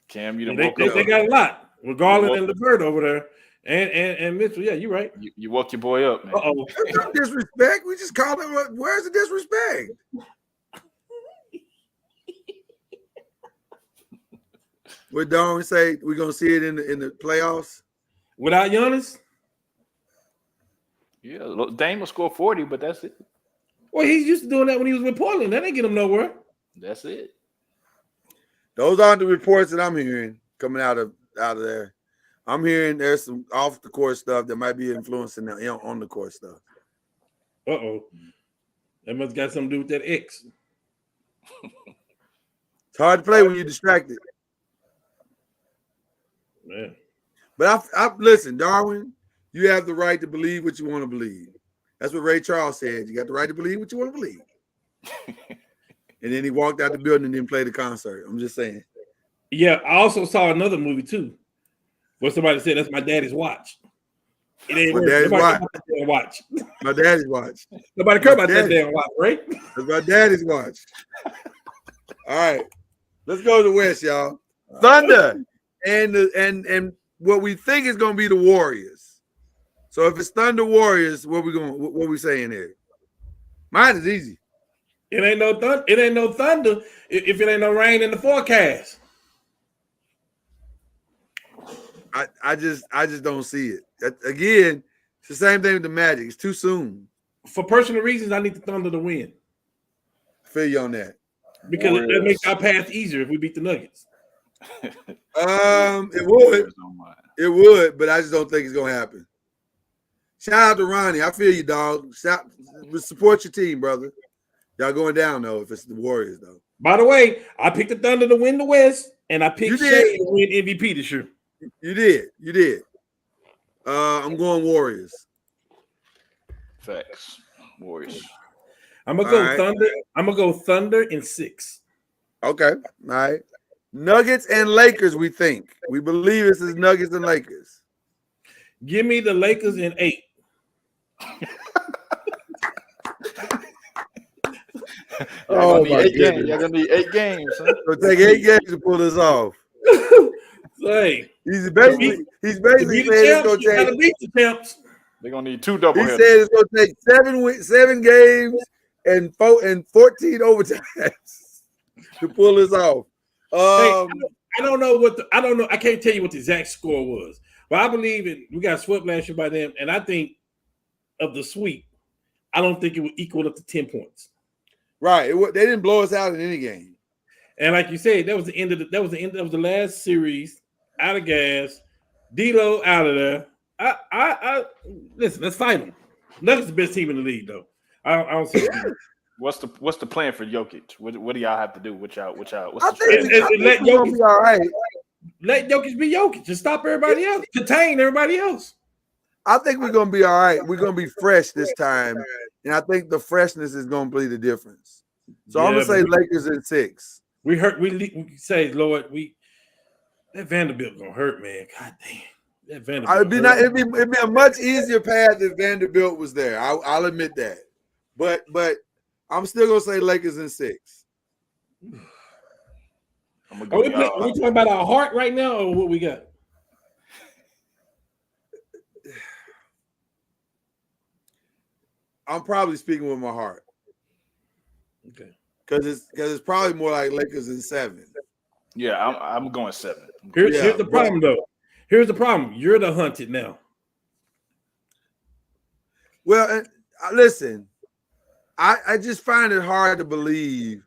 Cam, you they got a lot. With Garland and LeVert over there. And Mitchell. Yeah, you're right. You woke your boy up, man. Uh-oh. That's no disrespect. We just called him. Where's the disrespect? What Darwin say? We're gonna see it in the playoffs without Giannis. Yeah, Dame will score 40, but that's it. Well, he's used to doing that when he was with Portland. That didn't get him nowhere. That's it. Those aren't the reports that I'm hearing coming out of there. I'm hearing there's some off the court stuff that might be influencing them on the court stuff. Uh-oh. That must got something to do with that X. It's hard to play when you're distracted. Man. But I listen, Darwin, you have the right to believe what you want to believe. That's what Ray Charles said. You got the right to believe what you want to believe. And then he walked out the building and then played the concert. I'm just saying. Yeah, I also saw another movie too, where somebody said that's my daddy's watch. It ain't My worth. daddy's watch. My daddy's watch. Nobody care about that damn watch, right? That's my daddy's watch. All right, let's go to the West, y'all. Thunder and what we think is going to be the Warriors. So if it's Thunder Warriors, what we saying here? Mine is easy. It ain't no thunder. It ain't no thunder if it ain't no rain in the forecast. I just don't see it. Again, it's the same thing with the Magic. It's too soon. For personal reasons, I need the Thunder to win. I feel you on that. Because it makes our path easier if we beat the Nuggets. It would. It would, but I just don't think it's gonna happen. Shout out to Ronnie. I feel you, dog. Support your team, brother. Y'all going down though if it's the Warriors though. By the way, I picked the Thunder to win the West, and I picked Shea to win MVP this year. You did. I'm going Warriors. Facts. Warriors. I'm gonna go Thunder. I'm gonna go Thunder in 6. Okay. All right. Nuggets and Lakers, we believe this is Nuggets and Lakers. Give me the Lakers in 8. Oh my goodness. You're gonna need 8 games. Huh? It'll take 8 games to pull this off. Hey, he's basically saying it's gonna take. Beat the champs. They're gonna need 2 double headers. He said it's gonna take 7 games and 14 overtimes to pull this off. don't know I don't know. I can't tell you what the exact score was, but I believe we got swept last year by them, and I think of the sweep, I don't think it would equal up to 10 points. Right. They didn't blow us out in any game. And like you said, that was the end of the last series. Out of gas, D'Lo out of there. I listen. Let's fight them. Nuggets the best team in the league, though. I don't see it. What's the plan for Jokic? What do y'all have to do? What's I the think let we're gonna be all right. Let Jokic be Jokic. Just stop everybody else. Contain everybody else. I think we're gonna be all right. We're gonna be fresh this time, and I think the freshness is gonna be the difference. So I'm gonna say Lakers in 6. We say, Lord, that Vanderbilt gonna hurt, man. God damn. That Vanderbilt. It'd be a much easier path if Vanderbilt was there. I'll admit that. But I'm still gonna say Lakers in 6. Are we talking about our heart right now, or what we got? I'm probably speaking with my heart. Okay. Because it's probably more like Lakers in 7. Yeah, I'm going 7. Here's the problem, though. Here's the problem. You're the hunted now. Well, listen, I just find it hard to believe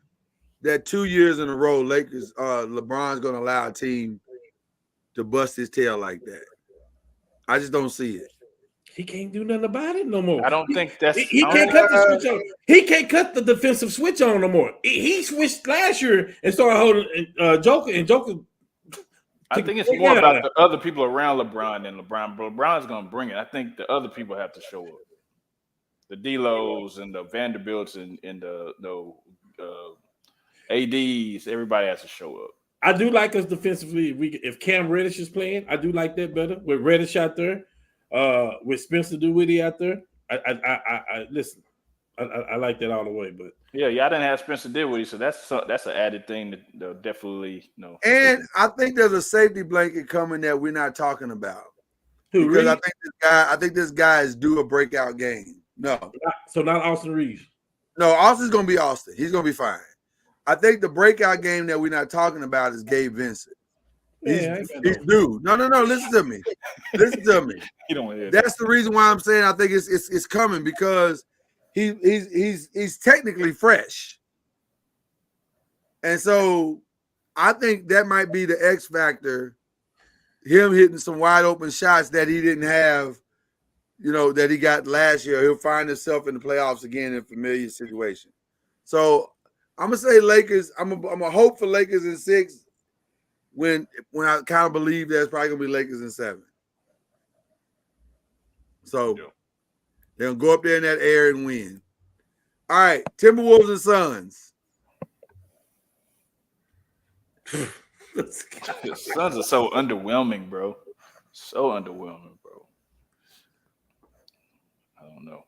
that 2 years in a row, LeBron's going to allow a team to bust his tail like that. I just don't see it. He can't do nothing about it no more. I don't think that's. He can't cut the switch on. He can't cut the defensive switch on no more. He switched last year and started holding Joker, and Joker. I think it's more about the other people around LeBron than LeBron. LeBron's going to bring it. I think the other people have to show up. The D-Los and the Vanderbilts and the ADs, everybody has to show up. I do like us defensively. If Cam Reddish is playing, I do like that better. With Reddish out there, with Spencer Dinwiddie out there, I listen. I like that all the way. But yeah, I didn't have Spencer Dinwiddie, so that's an added thing that definitely And I think there's a safety blanket coming that we're not talking about. Who, because Reed? I think this guy is due a breakout game. No. So not Austin Reeves. No, Austin's gonna be Austin. He's gonna be fine. I think the breakout game that we're not talking about is Gabe Vincent. He's due. No. Listen to me. Listen to me. You don't hear That's the reason why I'm saying I think it's coming, because he's technically fresh, and so I think that might be the X factor. Him hitting some wide open shots that he didn't have, that he got last year. He'll find himself in the playoffs again in a familiar situation. So I'm gonna say Lakers. I'm gonna hope for Lakers in 6. When I kind of believe that it's probably gonna be Lakers in 7. So they're gonna go up there in that air and win. All right, Timberwolves and Suns. The Suns are so underwhelming, bro. So underwhelming, bro. I don't know.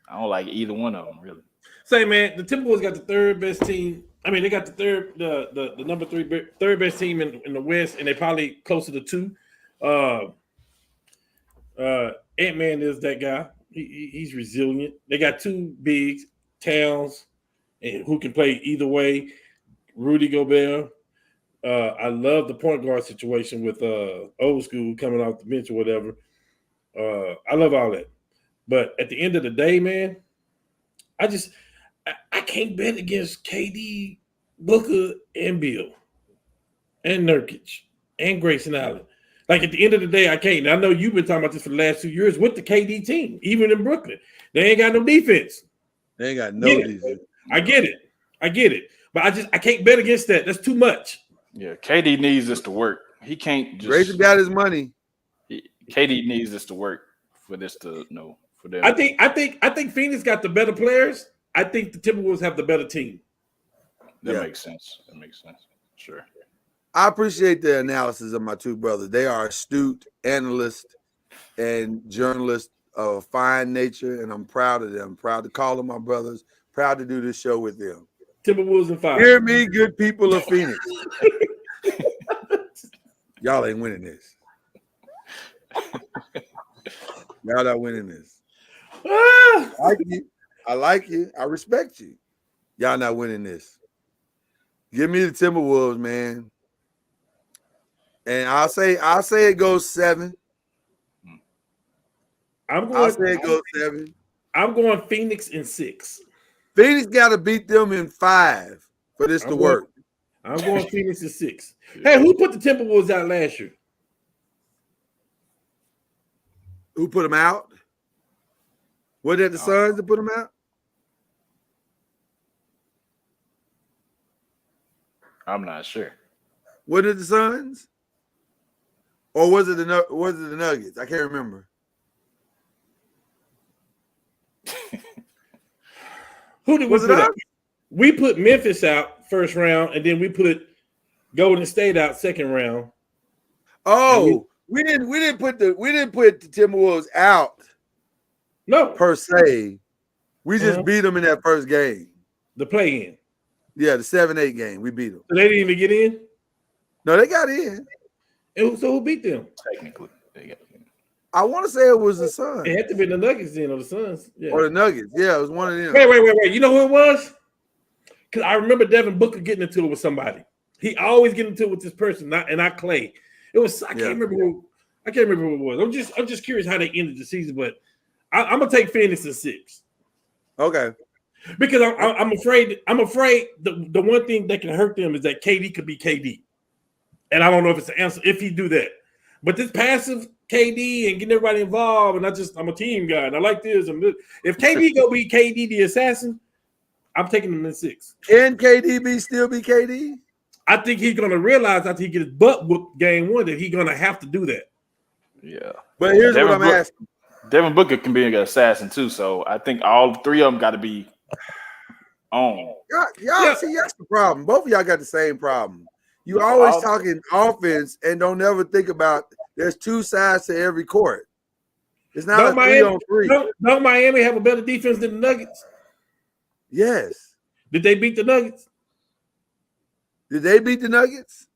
I don't like either one of them, really. Say, man, the Timberwolves got the third best team. I mean, they got the number 3 third best team in the West, and they probably closer to 2. Ant-Man is that guy. He's resilient. They got 2 bigs, Towns, and who can play either way. Rudy Gobert. I love the point guard situation with old school coming off the bench or whatever. I love all that. But at the end of the day, man, I can't bet against KD, Booker, and Bill, and Nurkic, and Grayson Allen. Like, at the end of the day, I can't. And I know you've been talking about this for the last 2 years with the KD team, even in Brooklyn. They ain't got no defense. They ain't got no defense. I get it. But I can't bet against that. That's too much. Yeah, KD needs this to work. He can't just. Grayson got his money. KD needs this to work for this to for them. I think Phoenix got the better players. I think the Timberwolves have the better team. That makes sense. Sure. I appreciate the analysis of my 2 brothers. They are astute analysts and journalists of fine nature, and I'm proud of them. Proud to call them my brothers. Proud to do this show with them. Timberwolves and 5. Hear me, good people of Phoenix. Y'all ain't winning this. Y'all not winning this. I like you. I respect you. Y'all not winning this. Give me the Timberwolves, man. And I'll say it goes 7. I'll say it goes 7. I'm going Phoenix in 6. Phoenix got to beat them in 5 for this to work. I'm going Phoenix in 6. Hey, who put the Timberwolves out last year? Who put them out? Was it the Suns that put them out? I'm not sure. Was it the Suns? Or was it the Nuggets? I can't remember. Who did we put out? We put Memphis out first round, and then we put Golden State out second round. Oh, we didn't put the Timberwolves out. No, per se. We just beat them in that first game. The play-in. Yeah, the 7-8 game. We beat them. So they didn't even get in? No, they got in. And so who beat them? Technically, they got in. I want to say it was the Suns. It had to be the Nuggets then, or the Suns. Yeah. Or the Nuggets. Yeah, it was one of them. Wait. You know who it was? Because I remember Devin Booker getting into it with somebody. He always getting into it with this person, not Clay. It was I can't remember who it was. I'm just curious how they ended the season, but I'm gonna take Phoenix in 6. Okay. Because I'm afraid the one thing that can hurt them is that KD could be KD. And I don't know if it's the answer if he do that. But this passive KD and getting everybody involved, and I'm a team guy, and I like this. And this. If KD go be KD the assassin, I'm taking him in 6. Can KD still be KD? I think he's gonna realize after he get his butt whooped game 1 that he's gonna have to do that. Yeah. But here's what I'm asking. Devin Booker can be an assassin too, so I think all 3 of them got to be on. Y'all see, that's the problem. Both of y'all got the same problem. You always talking offense and don't ever think about there's 2 sides to every court. It's not a 3-on-3. Don't Miami have a better defense than the Nuggets? Yes. Did they beat the Nuggets? Did they beat the Nuggets?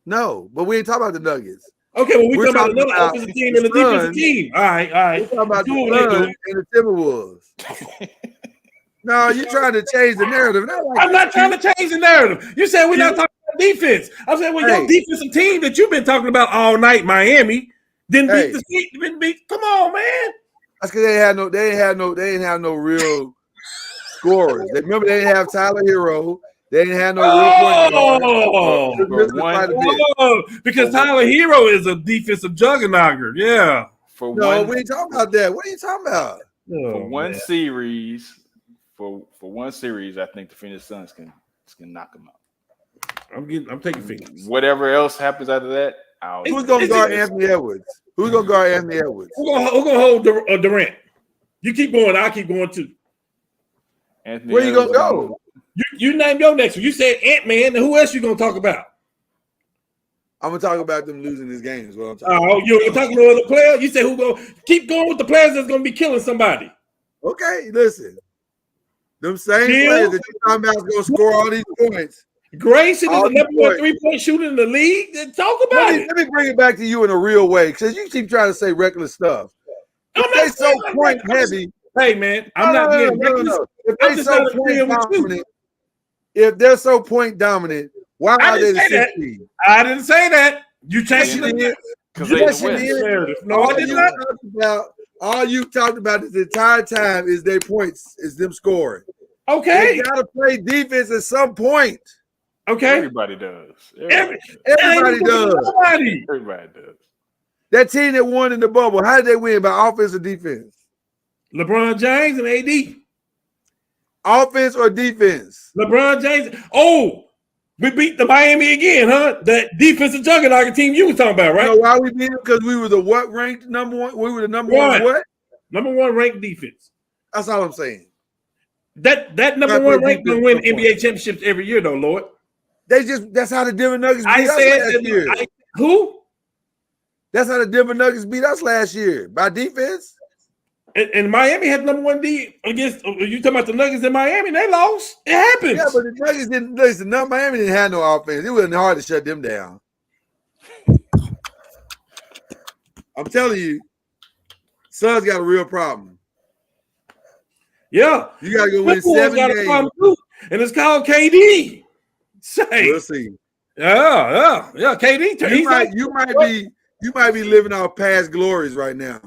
No, but we ain't talking about the Nuggets. Okay, well, we're talking about another offensive team and a defensive team. All right. We're talking about the Suns and the Timberwolves. No, you're trying to change the narrative. I'm not trying to change the narrative. You said we're not talking about defense. I'm saying, well, your defensive team that you've been talking about all night, Miami, didn't beat the Heat. Didn't beat. Come on, man. That's because they didn't have no real scorers. Remember, they didn't have Tyler Hero. They didn't have no real point guard. Because Tyler Hero is a defensive juggernaut. Yeah. We ain't talking about that. What are you talking about? For one series, I think the Phoenix Suns can knock them out. I'm taking Phoenix. Whatever else happens after that, who's gonna guard Anthony Edwards? Who's gonna guard Anthony Edwards? Who's gonna hold Durant? You keep going. I'll keep going too. Anthony Where you gonna go? You name your next one. You said Ant-Man, and who else you gonna talk about? I'm gonna talk about them losing this game. Is what I'm talking about. You're talking to other players? You said who gonna keep going with the players that's gonna be killing somebody? Okay, listen. Them same players that you're talking about is gonna score all these points. Grayson is the number 1 3-point shooter in the league. Then talk about it. Let me bring it back to you in a real way, because you keep trying to say reckless stuff. If they so point heavy. Hey man, I'm not being reckless. If they so point dominant, if they're so point dodominant, why are they the 6th seed? I didn't say that. You changed it. No, I did not. All you talked about this entire time is their points, is them scoring. Okay. They gotta play defense at some point. Okay. Everybody does. Everybody does. Everybody does. That team that won in the bubble, how did they win? By offense or defense? LeBron James and AD. Offense or defense? LeBron James. Oh, we beat the Miami again, huh? That defensive juggernaut team you was talking about, right? You know why we beat them? Because we were the what ranked number 1? We were the number 1 what? Number 1 ranked defense. That's all I'm saying. That number 1 ranked will win NBA championships every year, though, Lord. That's how the Denver Nuggets beat us last year. Who? That's how the Denver Nuggets beat us last year. By defense. And Miami had number 1 D against you talking about the Nuggets in Miami, they lost. It happens. Yeah, but the Nuggets didn't listen. Miami didn't have no offense. It wasn't hard to shut them down. I'm telling you, Suns got a real problem. Yeah. You gotta go win 7 games. And it's called KD. We'll see. Yeah. KD. You might be living off past glories right now.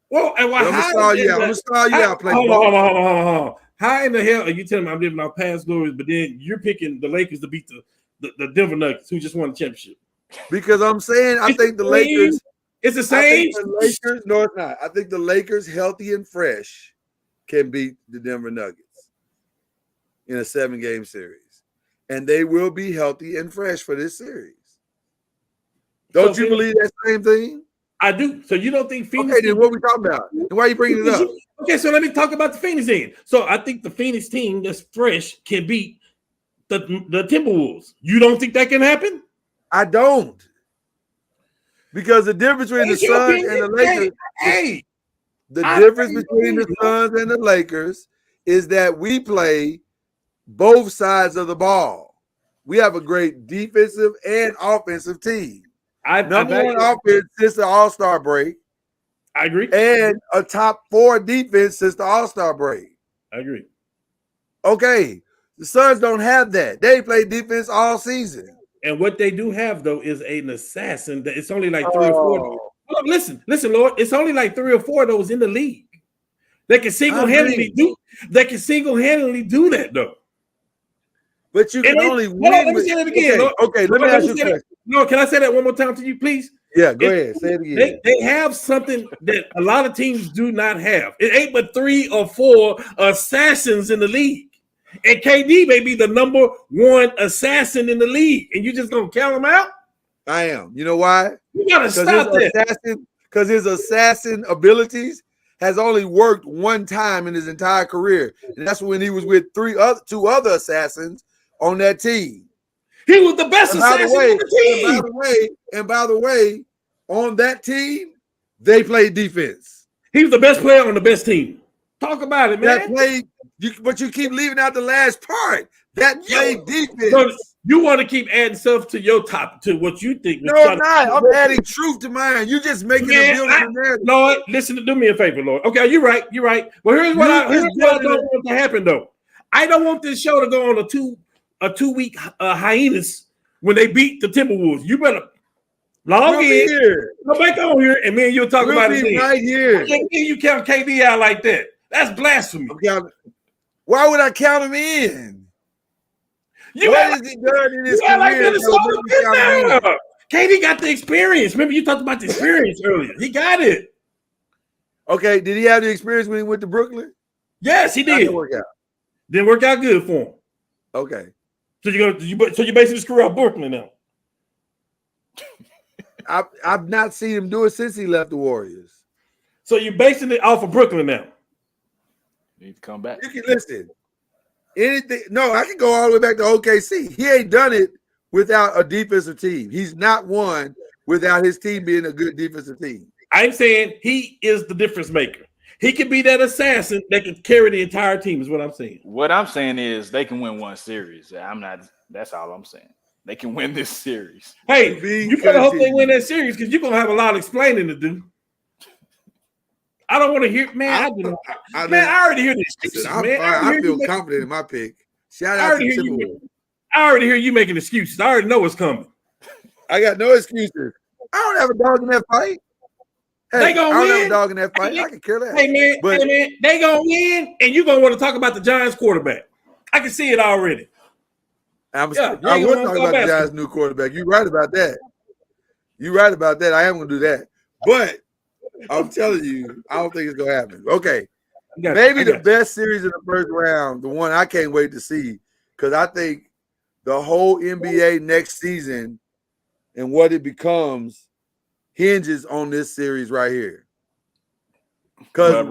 Well, and I'm gonna stall you out. Hold on. How in the hell are you telling me I'm living off past glories, but then you're picking the Lakers to beat the Denver Nuggets, who just won the championship? Because I'm saying I think the Lakers. It's the same. No, it's not. I think the Lakers, healthy and fresh, can beat the Denver Nuggets in a 7-game series, and they will be healthy and fresh for this series. Don't you believe that same thing? I do. So you don't think Phoenix? Okay, then what are we talking about? And why are you bringing it up? Okay, so let me talk about the Phoenix then. So I think the Phoenix team that's fresh can beat the Timberwolves. You don't think that can happen? I don't. Because the difference between the Suns and the Lakers, the difference between the Suns and the Lakers is that we play both sides of the ball. We have a great defensive and offensive team. Number one offense since the All-Star break. I agree. And a top 4 defense since the All-Star break. I agree. Okay. The Suns don't have that. They play defense all season. And what they do have, though, is an assassin. That it's only like 3 or 4. Oh, listen, Lord. It's only like 3 or 4 of those in the league. They can single-handedly do. They can single-handedly do that, though. But you can only win. Let me say that again. Okay, let me ask you a question. No, can I say that one more time to you, please? Yeah, go ahead. Say it again. They have something that a lot of teams do not have. It ain't but 3 or 4 assassins in the league. And KD may be the number 1 assassin in the league. And you just gonna count him out? I am. You know why? You gotta stop that. Because his assassin abilities has only worked one time in his entire career. And that's when he was with 2 other assassins on that team. He was the best assassin on the team. And by the way, on that team, they played defense. He was the best player on the best team. Talk about it, man. But you keep leaving out the last part. That played defense. So you want to keep adding stuff to your top, to what you think. No, I'm not. I'm adding truth to mine. You just making a building narrative. Lord, listen, do me a favor, Lord. Okay, you're right. Well, here's what I don't want to happen, though. I don't want this show to go on a 2-week hiatus when they beat the Timberwolves. You better log in, go back on here, and me and you'll talk about it right here. I can't hear you count KD out like that. That's blasphemy. Why would I count him in? What has he done in his career? KD got the experience. Remember, you talked about the experience earlier. He got it. Okay, did he have the experience when he went to Brooklyn? Yes, he did. Didn't work out. Didn't work out good for him. Okay. So you basically screw up Brooklyn now. I've not seen him do it since he left the Warriors. So you're basing it off of Brooklyn now. Need to come back. You can listen. Anything? No, I can go all the way back to OKC. He ain't done it without a defensive team. He's not won without his team being a good defensive team. I'm saying he is the difference maker. He can be that assassin that can carry the entire team, is what I'm saying. What I'm saying is they can win one series. That's all I'm saying. They can win this series. Hey, you better hope they win that series because you're going to have a lot of explaining to do. I don't want to hear, man. I already hear this. I feel confident in my pick. Shout out to Timberwolves. I already hear you making excuses. I already know what's coming. I got no excuses. I don't have a dog in that fight. Hey, they gonna I don't win. have a dog in that fight. I can care less. Hey man, they gonna win, and you gonna want to talk about the Giants quarterback. I can see it already. I would talk about the Giants' new quarterback. You're right about that. I am gonna do that. But I'm telling you, I don't think it's gonna happen. Okay. Maybe the best series in the first round, the one I can't wait to see, because I think the whole NBA next season and what it becomes hinges on this series right here. Because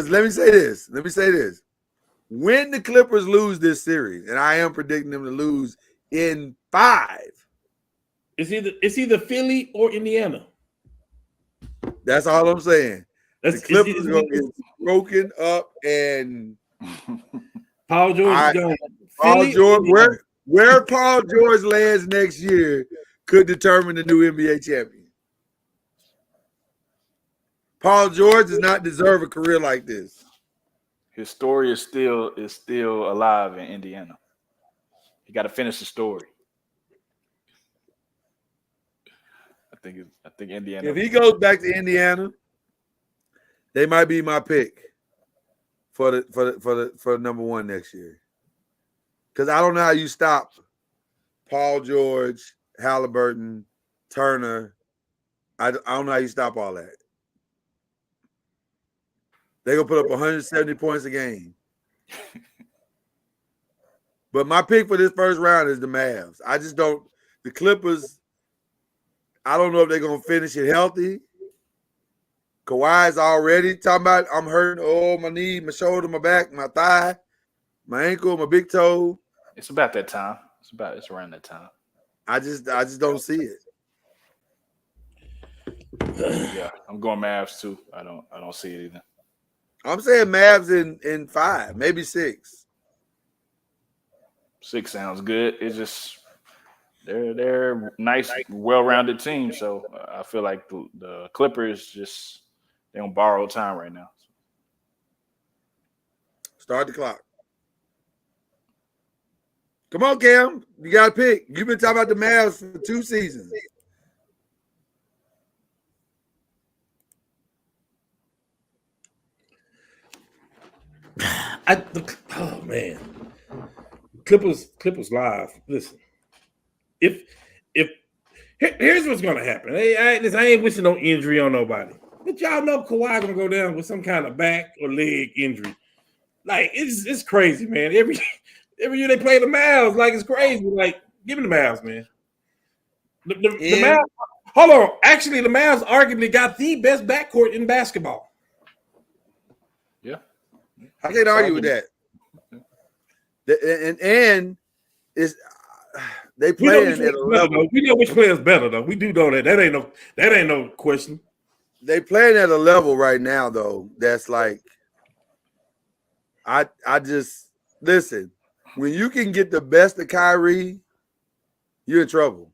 let me say this. When the Clippers lose this series, and I am predicting them to lose in 5. It's either Philly or Indiana. That's all I'm saying. The Clippers are going to get broken up, and Paul George is going. Where Paul George lands next year could determine the new NBA champion. Paul George does not deserve a career like this. His story is still alive in Indiana. You got to finish the story. think Indiana. If he goes back to Indiana, they might be my pick for the number one next year. Because I don't know how you stop Paul George, Halliburton, Turner. I don't know how you stop all that. They're going to put up 170 points a game. But my pick for this first round is the Mavs. I just don't – the Clippers, I don't know if they're going to finish it healthy. Kawhi's already talking about I'm hurting. Oh, my knee, my shoulder, my back, my thigh, my ankle, my big toe. It's about that time. It's around that time. I just don't see it. Yeah, I'm going Mavs too. I don't see it either. I'm saying Mavs in 5, maybe 6. 6 sounds good. It's just they're nice, well-rounded team. So I feel like the Clippers just they on borrowed time right now. Start the clock. Come on, Cam. You got to pick. You've been talking about the Mavs for 2 seasons. Oh man, Clippers live. Listen, if here's what's gonna happen. I ain't wishing no injury on nobody, but y'all know Kawhi gonna go down with some kind of back or leg injury. Like it's crazy, man. Every year they play the Mavs, like it's crazy. Like give me the Mavs, man. The Mavs. Hold on. Actually, the Mavs arguably got the best backcourt in basketball. Yeah. I can't argue with that. And it's they playing at a level. We know which player's better, though. We do know that. That ain't no question. They playing at a level right now, though. That's like, I just listen. When you can get the best of Kyrie, you're in trouble.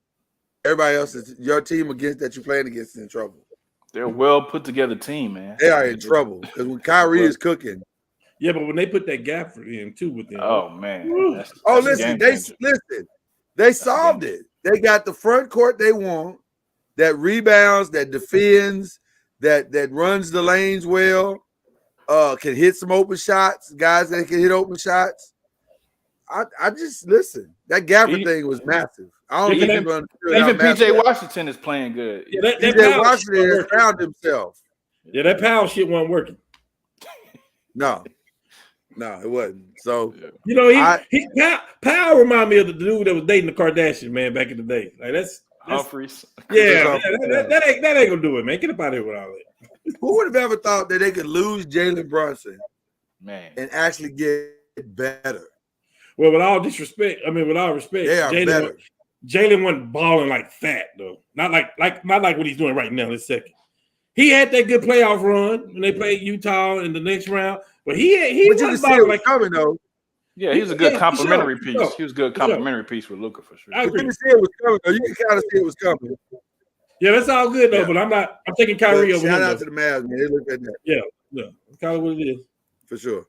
Everybody else is your team against that you're playing against is in trouble. They're a well put together team, man. They are in trouble because when Kyrie is cooking. Yeah, but when they put that gap in too with them. Oh man. Listen, they solved it. They got the front court they want, that rebounds, that defends, that runs the lanes well, can hit some open shots, guys that can hit open shots. I just listen. That Gafford thing was massive. I don't think people understood. Even PJ Washington is playing good. Yeah, PJ Washington has found himself. Yeah, that Powell shit wasn't working. No, it wasn't. So you know, Powell remind me of the dude that was dating the Kardashians, man, back in the day. Like that's Humphreys. Yeah, that ain't gonna do it, man. Get up out of here with all that. Who would have ever thought that they could lose Jalen Brunson, man, and actually get better? Well, with all disrespect, with all respect, Jalen wasn't balling like that though. Not like what he's doing right now. This second, he had that good playoff run when they played Utah in the next round, but he wasn't balling like coming though. Yeah, he was a good complimentary piece. Sure. He was a good complimentary piece with Luka for sure. You can see it was coming though. You can kind of see it was coming. Yeah, that's all good though. Yeah. But I'm taking Kyrie over. Shout out to the Mavs, man. They look at that. Yeah, that's kind of what it is for sure.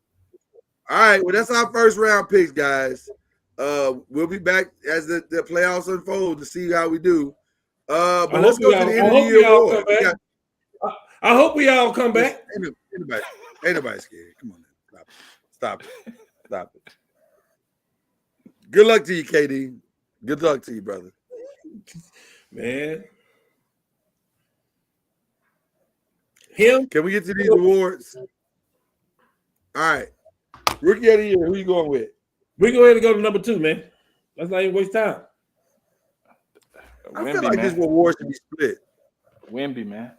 All right, well, that's our first round picks, guys. We'll be back as the playoffs unfold to see how we do. But let's go to the end of the year award. I hope we all come back. Ain't nobody scared. Come on, now. Stop it. Good luck to you, KD. Good luck to you, brother. Man. Can we get to these awards? All right. Rookie of the year, who you going with? We go ahead and go to number 2, man. Let's not even waste time. I feel like this award should be split. Wemby, man.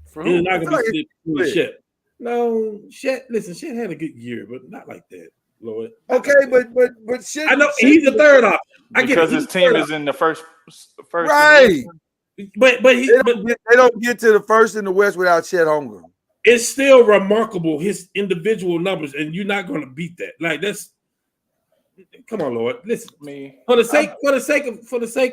For who? It's not going to be split. Chet. No, Chet. Listen, Chet had a good year, but not like that, Lloyd. Okay, but Chet. I know he's the third option. Because his team is in the first. Right. But they don't get to the first in the West without Chet Holmgren. It's still remarkable, his individual numbers, and you're not going to beat that. Like that's, come on, Lord. Listen, for the sake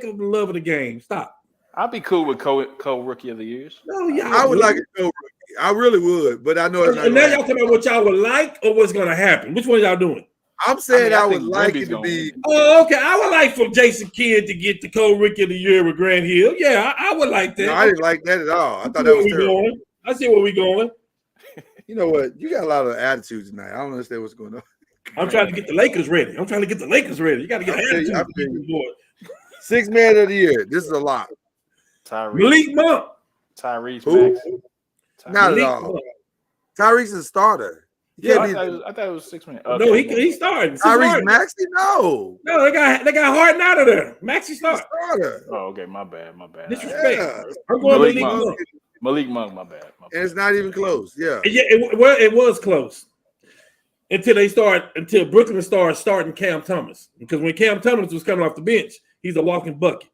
of the love of the game, stop. I'd be cool with co-rookie of the years. No, yeah, I would like a co-rookie. I really would, but I know it's not. And now y'all talking about what y'all would like or what's going to happen. Which one y'all doing? I'm saying I would think like Wemby's it to gonna be. win. Oh, okay. I would like for Jason Kidd to get the co-rookie of the year with Grant Hill. Yeah, I would like that. No, I didn't like that at all. I thought that where was we terrible. going. I see where we going. You know what? You got a lot of attitude tonight. I don't understand what's going on. I'm trying to get the Lakers ready. You got to get attitude. I feel you. 6 man of the year. This is a lot. Malik Monk. Tyrese Who? Max. Not at Malik all. Monk. Tyrese is a starter. Yeah, Can't I thought it was 6 minutes. No, he's starting. Tyrese Maxey? No. No, they got Harden out of there. Maxey starting. Starter. Oh, okay, my bad. Disrespect. Yeah. I'm going Malik Malik Monk. Monk. Malik Monk, my bad. And it's not even close. Yeah. Yeah, it was close until Brooklyn started starting Cam Thomas, because when Cam Thomas was coming off the bench, he's a walking bucket.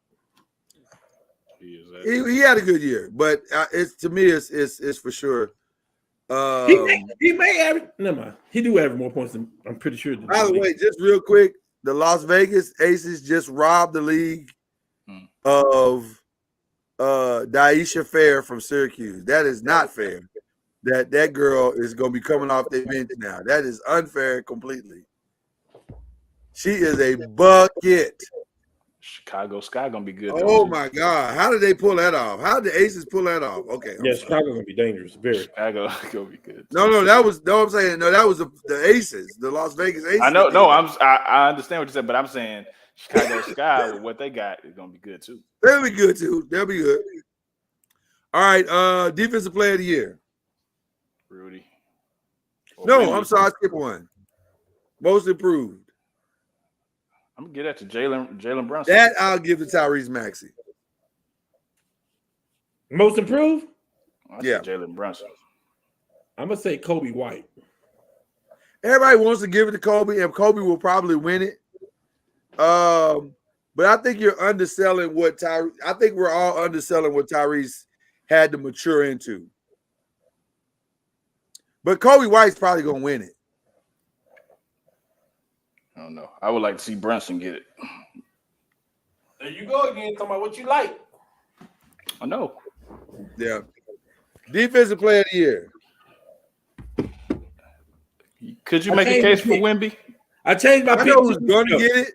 He had a good year, but it's to me it's for sure. He may average. Never mind. He do average more points than I'm pretty sure. By the way, just real quick, the Las Vegas Aces just robbed the league of Daisha Fair from Syracuse. That is not fair. That girl is going to be coming off the bench now. That is unfair completely. She is a bucket. Chicago Sky gonna be good. Oh my God! How did they pull that off? How did the Aces pull that off? Okay. Yeah, Chicago's gonna be dangerous. Very. Chicago gonna be good. No, that was no. I'm saying no. That was the Aces, the Las Vegas Aces. I know. No, I understand what you said, but I'm saying Chicago Sky with what they got is gonna be good too. They'll be good too. They'll be good. All right. Defensive Player of the Year. Rudy. No, I'm sorry. I skipped one. Most improved. I'm gonna get that to Jalen Brunson. That I'll give to Tyrese Maxey. Most improved? Yeah. Jalen Brunson. I'm gonna say Kobe White. Everybody wants to give it to Kobe, and Kobe will probably win it. But I think you're underselling what Tyrese. I think we're all underselling what Tyrese had to mature into. But Kobe White's probably gonna win it. I don't know. I would like to see Brunson get it. There you go again, talking about what you like. I know. Yeah. Defensive Player of the Year. Could you make a case for Wemby? I changed my I pick. know who's going to get it.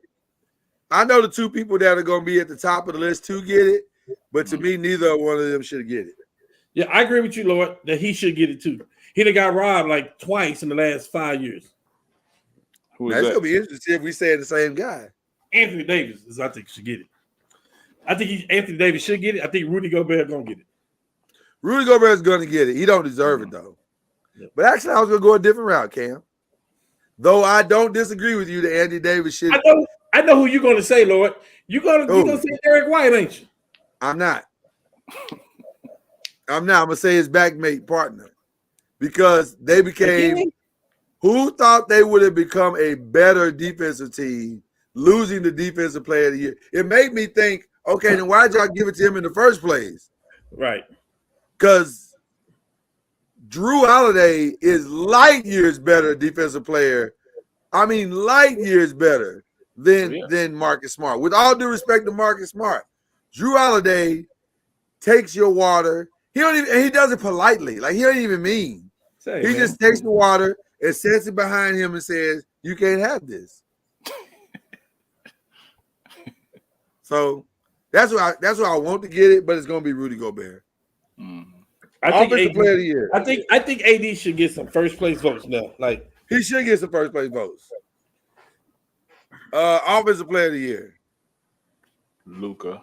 I know the two people that are going to be at the top of the list to get it, but to me, neither one of them should get it. Yeah, I agree with you, Lord, that he should get it too. He done got robbed like twice in the last 5 years. Who is Now, it's that? going to be interesting if we say the same guy. Anthony Davis is, I think, should get it. I think Anthony Davis should get it. I think Rudy Gobert gonna get it. Rudy Gobert is going to get it. He don't deserve it, though. Yeah. But actually, I was going to go a different route, Cam. Though I don't disagree with you that Anthony Davis should. I know who you're going to say, Lord. You're going to say Derek White, ain't you? I'm not. I'm going to say his backmate partner. Because they became – who thought they would have become a better defensive team losing the defensive player of the year? It made me think, okay, then why did y'all give it to him in the first place? Right. Because Drew Holiday is light years better defensive player. I mean, light years better than Marcus Smart. With all due respect to Marcus Smart, Drew Holiday takes your water. He does it politely. Like, he don't even mean. He just takes the water and sets it behind him and says, "You can't have this." So that's why I want to get it, but it's going to be Rudy Gobert. Offensive Player of the Year. I think AD should get some first place votes now. Like, he should get some first place votes. Offensive Player of the Year. Luka.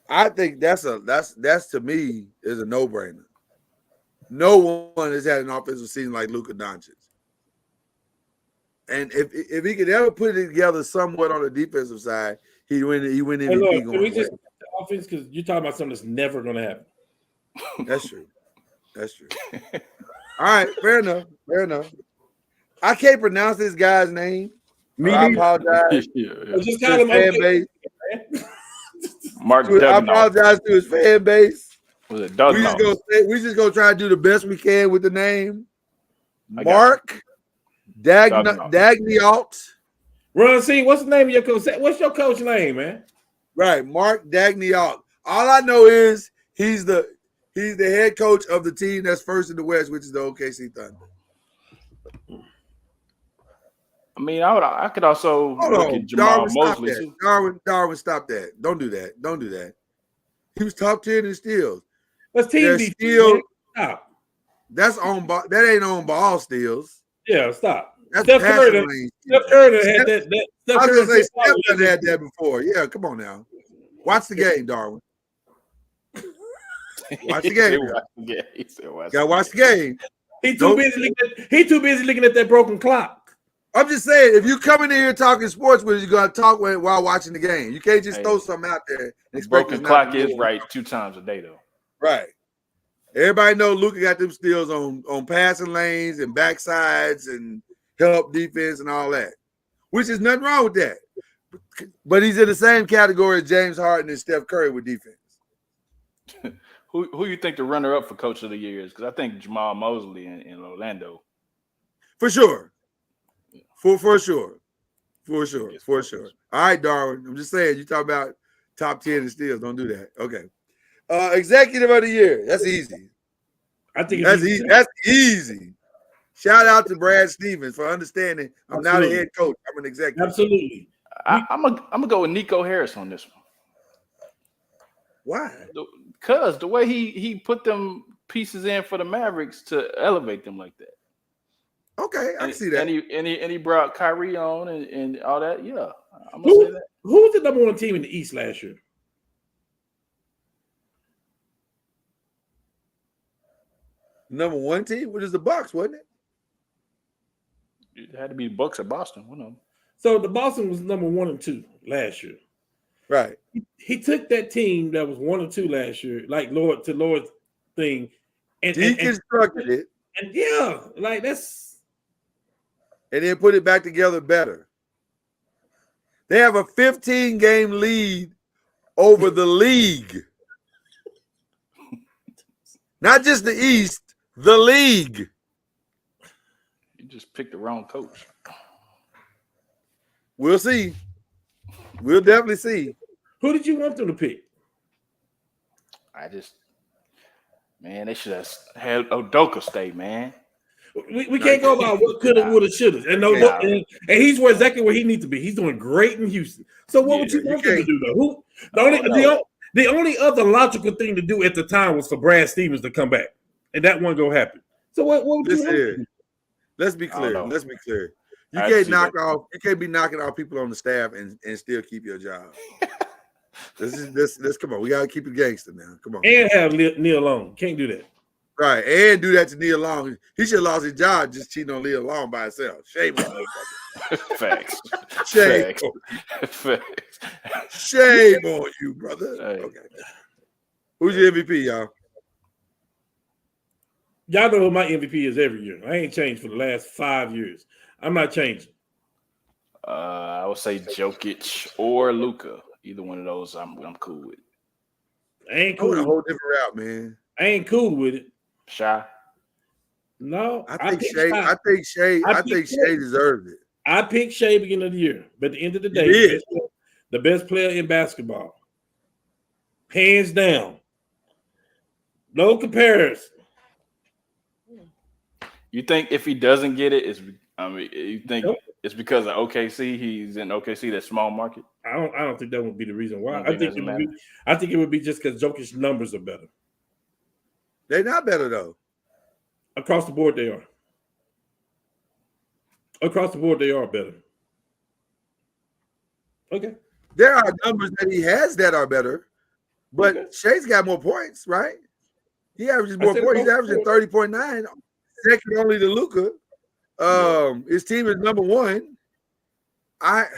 I think that's to me is a no-brainer. No one has had an offensive season like Luka Doncic. And if he could ever put it together somewhat on the defensive side, he win MVP. Hey, look, can we just offense, because you're talking about something that's never going to happen. That's true. All right, fair enough. I can't pronounce this guy's name. I apologize. Just call him fan base. Mark I apologize to his fan base. We just gonna try to do the best we can with the name. Mark Daigneault. Ron C, what's the name of your coach? What's your coach name, man? Right, Mark Daigneault. All I know is he's the head coach of the team that's first in the West, which is the OKC Thunder. I mean, I could also Hold look on, at Jamal Darwin, stop Mosley that. too. Darwin, stop that. Don't do that. Don't do that. He was top 10 in steals. That's team There's defense. still Man. Stop. that's on ball. That ain't on ball steals. Yeah, stop. That's Steph passing Curry, lane. Steph Curry had that. Steph I was Curry gonna say Steph done had that before. Yeah, come on now. Watch the game, Darwin. Watch the game. He said, Gotta watch the game. He too busy looking at that broken clock. I'm just saying, if you come in here talking sports with us, you gotta talk with it while watching the game. You can't just throw something out there and expect broken it's not clock to is go. right 2 times a day though. Right. Everybody know Luka got them steals on passing lanes and backsides and help defense and all that, which is nothing wrong with that. But he's in the same category as James Harden and Steph Curry with defense. Who you think the runner-up for Coach of the Year is? Because I think Jamal Mosley in Orlando. For sure. For sure. All right, Darwin. I'm just saying, you talk about top 10 in steals. Don't do that. Okay. Executive of the Year. That's easy. I think That's easy. That's easy. Shout out to Brad Stevens for understanding I'm not a head coach. I'm an executive. Absolutely. I'm gonna go with Nico Harris on this one. Why? Because the way he put them pieces in for the Mavericks to elevate them like that. Okay, I can see that. And he brought Kyrie on and all that. Yeah, I'm gonna say that. Who was the number 1 team in the East last year? Number 1 team? What is the Bucks, wasn't it? It had to be Bucks or Boston. One of them. So the Boston was number 1 and 2 last year. Right. He took that team that was 1 and 2 last year, like Lord's thing, and deconstructed it. And yeah, like that's. And then put it back together better. They have a 15-game lead over the league. Not just the East, the league. You just picked the wrong coach. We'll see. We'll definitely see. Who did you want them to pick? They should have had Udoka stay, man. We can't go about what could have, would have, should have. And he's exactly where he needs to be. He's doing great in Houston. So what would you want him to do, though? The only other logical thing to do at the time was for Brad Stevens to come back. And that won't go happen. So what would you want to do? Let's be clear. You can't be knocking off people on the staff and still keep your job. This come on. We gotta keep it gangster now. Come on. And have Neil Long. Can't do that. Right. And do that to Neil Long. He should have lost his job just cheating on Neil Long by himself. Shame on you. Facts. Shame. Facts. Shame on you, brother. Hey. Okay. Who's your MVP, y'all? Y'all know who my MVP is every year. I ain't changed for the last 5 years. I'm not changing. I would say Jokic or Luka. Either one of those, I'm cool with. I ain't I cool. want a whole different route, man. I ain't cool with it. Shy. No, I think Shea deserves it. I picked Shea beginning of the year, but at the end of the day, the best player in basketball, hands down, no comparison. You think if he doesn't get it, you think it's because of OKC? He's in OKC, that small market. I don't think that would be the reason why. I think it would be just because Jokic's numbers are better. They're not better though. Across the board, they are. Across the board, they are better. Okay. There are numbers that he has that are better, but Shea's got more points, right? He averages more points. He's averaging 30.9, second only to Luka. His team is number 1. I'd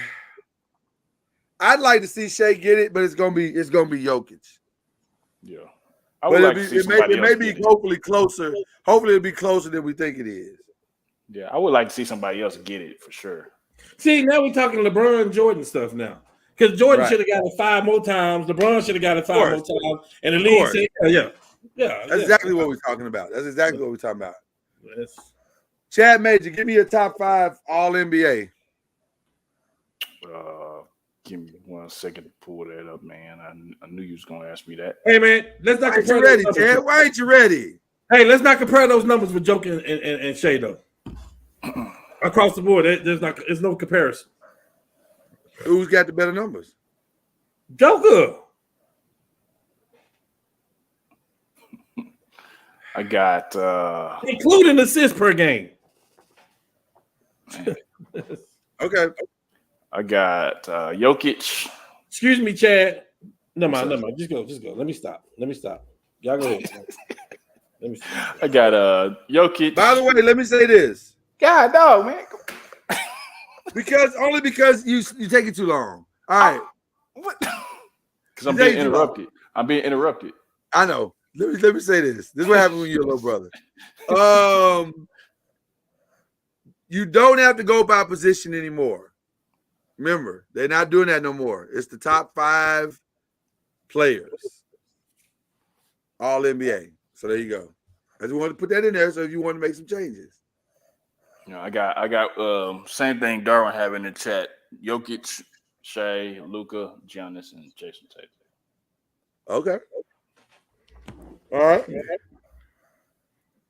like to see Shea get it, but it's gonna be Jokic. Yeah. But it may be hopefully closer. Hopefully it'll be closer than we think it is. Yeah, I would like to see somebody else get it for sure. See, now we're talking LeBron Jordan stuff now. Because Jordan should have got it 5 more times. LeBron should have got it 5 more times. And the league said, yeah. That's exactly what we're talking about. Chad Major, give me a top 5 all NBA. Give me 1 second to pull that up, man. I knew you was gonna ask me that. Hey man, let's not compare. Ready, Chad? Why ain't you ready? Hey, let's not compare those numbers with Joker and Shea though. across the board. There's no comparison. Who's got the better numbers? Joker. I got including assists per game. Okay. I got Jokic. Excuse me, Chad. No mind. Just go. Let me stop. Y'all go ahead. Let me stop. I got Jokic. By the way, let me say this. God, no, man. Because you take it too long. All right. Because I'm being interrupted. I know. Let me say this. This is what happens when you're a little brother. You don't have to go by position anymore. Remember, they're not doing that no more. It's the top 5 players. All NBA. So there you go. I just wanted to put that in there so if you want to make some changes. I got same thing Darwin have in the chat. Jokic, Shea, Luka, Giannis, and Jason Tatum. Okay. All right.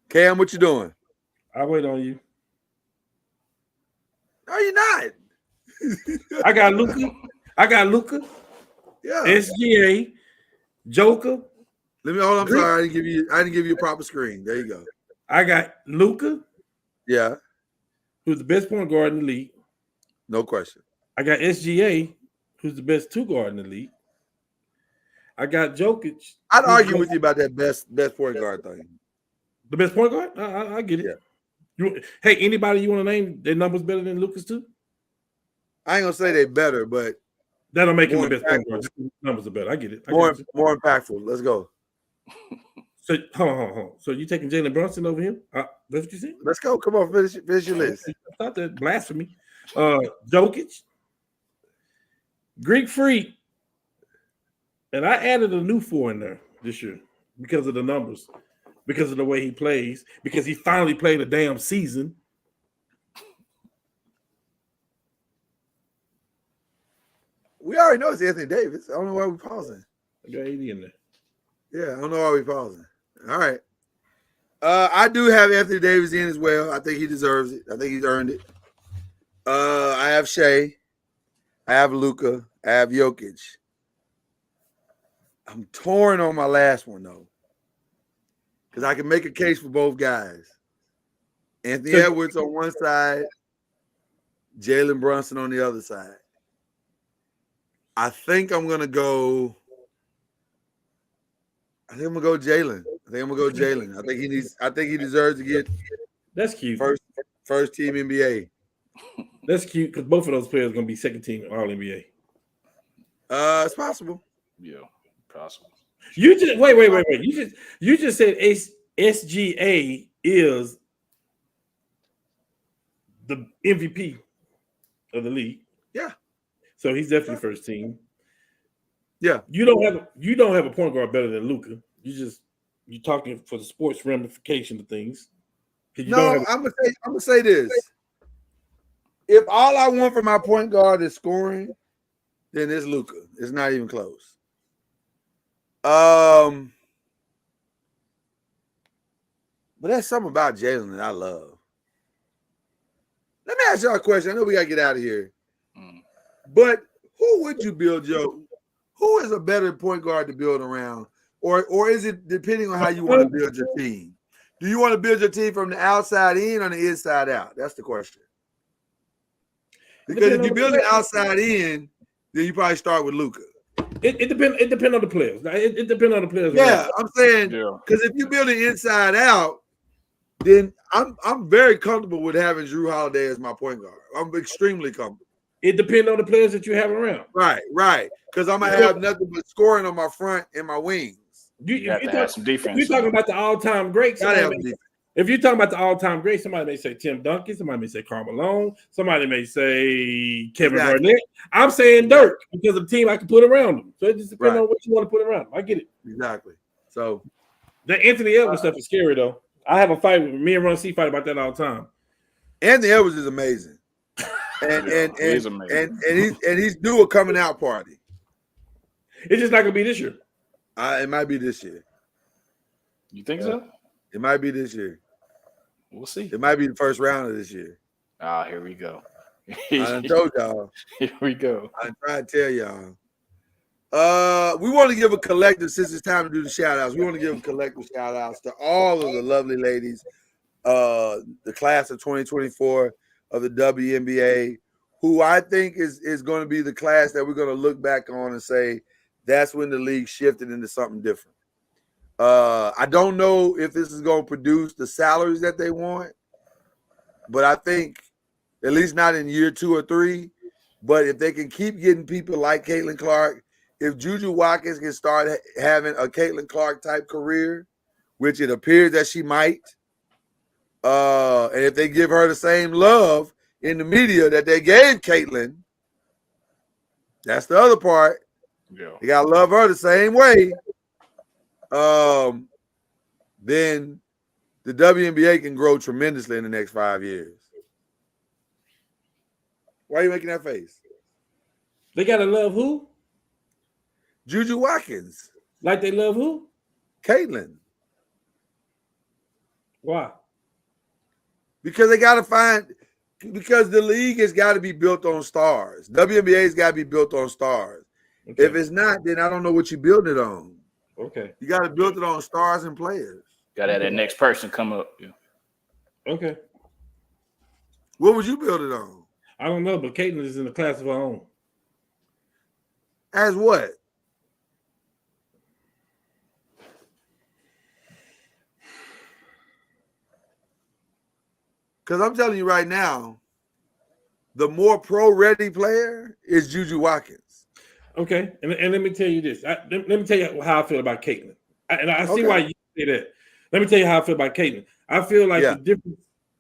Cam, what you doing? I'll wait on you. No, you're not. I got Luka. Yeah. SGA, Joker. Let me hold on. I'm sorry. I didn't give you a proper screen. There you go. I got Luka. Yeah. Who's the best point guard in the league. No question. I got SGA, who's the best 2 guard in the league. I got Jokic. I'd argue with you about that best point guard thing. The best point guard? I get it. Yeah. Hey, anybody you want to name their numbers better than Lucas too? I ain't gonna say they better, but that'll make him the best point guard. Numbers are better. I get it. More impactful. Let's go. So hold on. So you taking Jalen Brunson over him? That's what you said? Let's go. Come on, finish your list. I thought that blasphemy. Jokic, Greek Freak, and I added a new 4 in there this year because of the numbers, because of the way he plays, because he finally played a damn season. We already know it's Anthony Davis. I don't know why we're pausing. I got 80 in there. Yeah, I don't know why we're pausing. All right. I do have Anthony Davis in as well. I think he deserves it. I think he's earned it. I have Shea. I have Luka. I have Jokic. I'm torn on my last one, though, because I can make a case for both guys. Anthony Edwards on one side, Jalen Brunson on the other side. I think I'm going to go Jalen. I think he deserves to get that's cute. First team NBA. That's cute because both of those players are going to be second team All NBA. It's possible. Yeah, possible. You just wait. You just said SGA is the MVP of the league. Yeah. So he's definitely first team. Yeah. You don't have a point guard better than Luka. You're talking for the sports ramification of things. I'm gonna say this. If all I want from my point guard is scoring, then it's Luka. It's not even close. But there's something about Jalen that I love. Let me ask y'all a question. I know we gotta get out of here. But who would you build who is a better point guard to build around? Or is it depending on how you want to build your team? Do you want to build your team from the outside in or the inside out? That's the question. Because if you build it outside in, then you probably start with Luka. It depends on the players. It depends on the players. Yeah, I'm saying because if you build it inside out, then I'm very comfortable with having Drew Holiday as my point guard. I'm extremely comfortable. It depends on the players that you have around. Right. Because I'm gonna have nothing but scoring on my front and my wings. You have to have some defense. If you're talking about the all-time greats, if you're talking about the all-time greats, somebody may say Tim Duncan, somebody may say Karl Malone, somebody may say Kevin Garnett. I'm saying Dirk because of the team I can put around him. So it just depends on what you want to put around him. I get it. Exactly. So the Anthony Edwards stuff is scary though. I have a fight with me and Ron C fight about that all the time. Anthony Edwards is amazing. And he's due a coming out party. It's just not gonna be this year. It might be this year. You think so? It might be this year. We'll see. It might be the first round of this year. Ah, here we go. I done told y'all. Here we go. I try to tell y'all. We want to give a collective, since it's time to do the shout outs, we want to give collective shout outs to all of the lovely ladies, the class of 2024 of the WNBA, who I think is going to be the class that we're going to look back on and say that's when the league shifted into something different. I don't know if this is going to produce the salaries that they want, but I think at least not in year 2 or 3. But if they can keep getting people like Caitlin Clark, if Juju Watkins can start having a Caitlin Clark type career, which it appears that she might, and if they give her the same love in the media that they gave Caitlin, that's the other part. Yeah. You gotta love her the same way. Then the WNBA can grow tremendously in the next 5 years. Why are you making that face? They gotta love who? Juju Watkins. Like they love who? Caitlin. Why? Because they got to find, because the league has got to be built on stars. WNBA's got to be built on stars. Okay. If it's not, then I don't know what you build it on. Okay. You got to build it on stars and players. Got to have that next person come up. Yeah. Okay. What would you build it on? I don't know, but Caitlin is in the class of her own. As what? Because I'm telling you right now, the more pro-ready player is Juju Watkins. Okay, and let me tell you this. Let me tell you how I feel about Caitlin. I see why you say that. Let me tell you how I feel about Caitlin. I feel like the difference,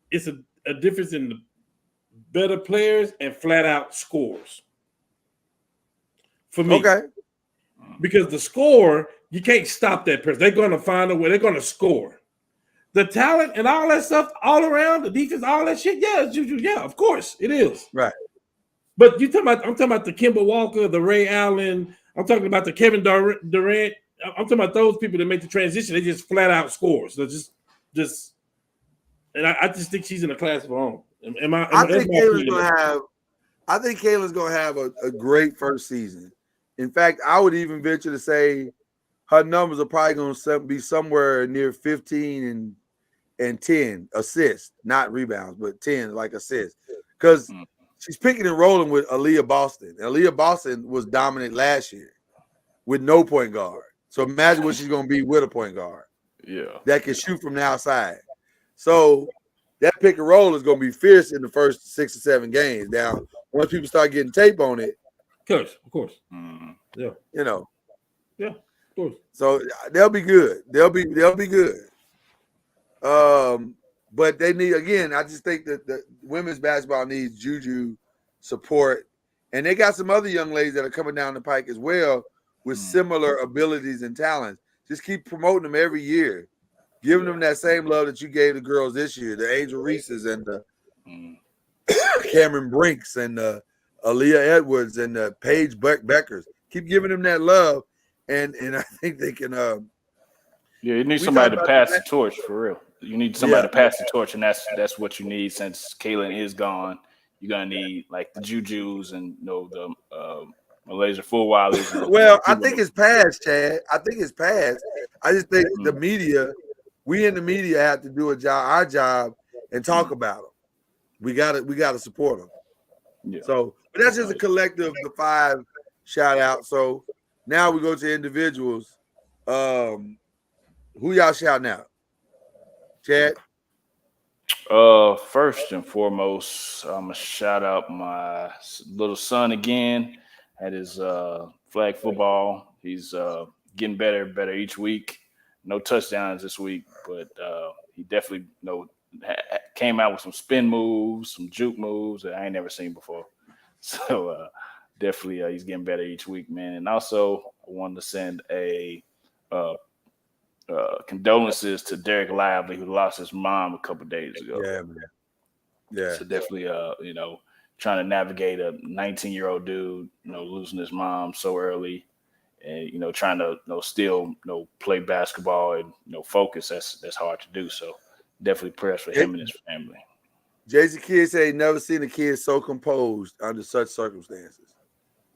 it's a difference in the better players and flat out scores. For me. Okay. Because the score, you can't stop that person. They're going to find a way. They're going to score. The talent and all that stuff all around, the defense, all that shit, yeah, it's Juju. Yeah, of course, it is. Right. But I'm talking about the Kemba Walker, the Ray Allen. I'm talking about the Kevin Durant. I'm talking about those people that make the transition. They just flat out score. So just, and I just think she's in a class of her own. I think Caitlin's gonna have a great first season. In fact, I would even venture to say her numbers are probably going to be somewhere near 15 and 10 assists, not rebounds, but 10 like assists, because she's picking and rolling with Aaliyah Boston. Aaliyah Boston was dominant last year with no point guard. So imagine what she's going to be with a point guard. Yeah, that can shoot from the outside. So that pick and roll is going to be fierce in the first 6 or 7 games. Now, once people start getting tape on it, of course, yeah, yeah, of course. So they'll be good. They'll be good. But they need, again, I just think that the women's basketball needs Juju support, and they got some other young ladies that are coming down the pike as well with similar abilities and talents. Just keep promoting them every year, giving them that same love that you gave the girls this year, the Angel Reeses and the Cameron Brinks and the Aaliyah Edwards and the Paige Beckers. Keep giving them that love, and I think they can. You need somebody to pass the torch for real. You need somebody to pass the torch, and that's what you need. Since Caitlin is gone, you're gonna need like the Jujus and the Malaysia Fulwiley's. Well, I think it's past, Chad. I think it's past. I just think the media, we in the media have to do our job, and talk about them. We gotta support them. Yeah. So, but that's just a collective, the 5 shout out. So now we go to individuals. Who y'all shouting out? Chad? First and foremost, I'm gonna shout out my little son again at his flag football. He's getting better each week. No touchdowns this week, but he definitely came out with some spin moves, some juke moves that I ain't never seen before. So definitely he's getting better each week, man. And also I wanted to send a condolences to Derek Lively, who lost his mom a couple days ago. Yeah, man. Yeah. So definitely trying to navigate a 19-year-old dude, losing his mom so early, and trying to still play basketball and focus. That's hard to do. So definitely prayers for him and his family. Jason Kidd said he never seen a kid so composed under such circumstances.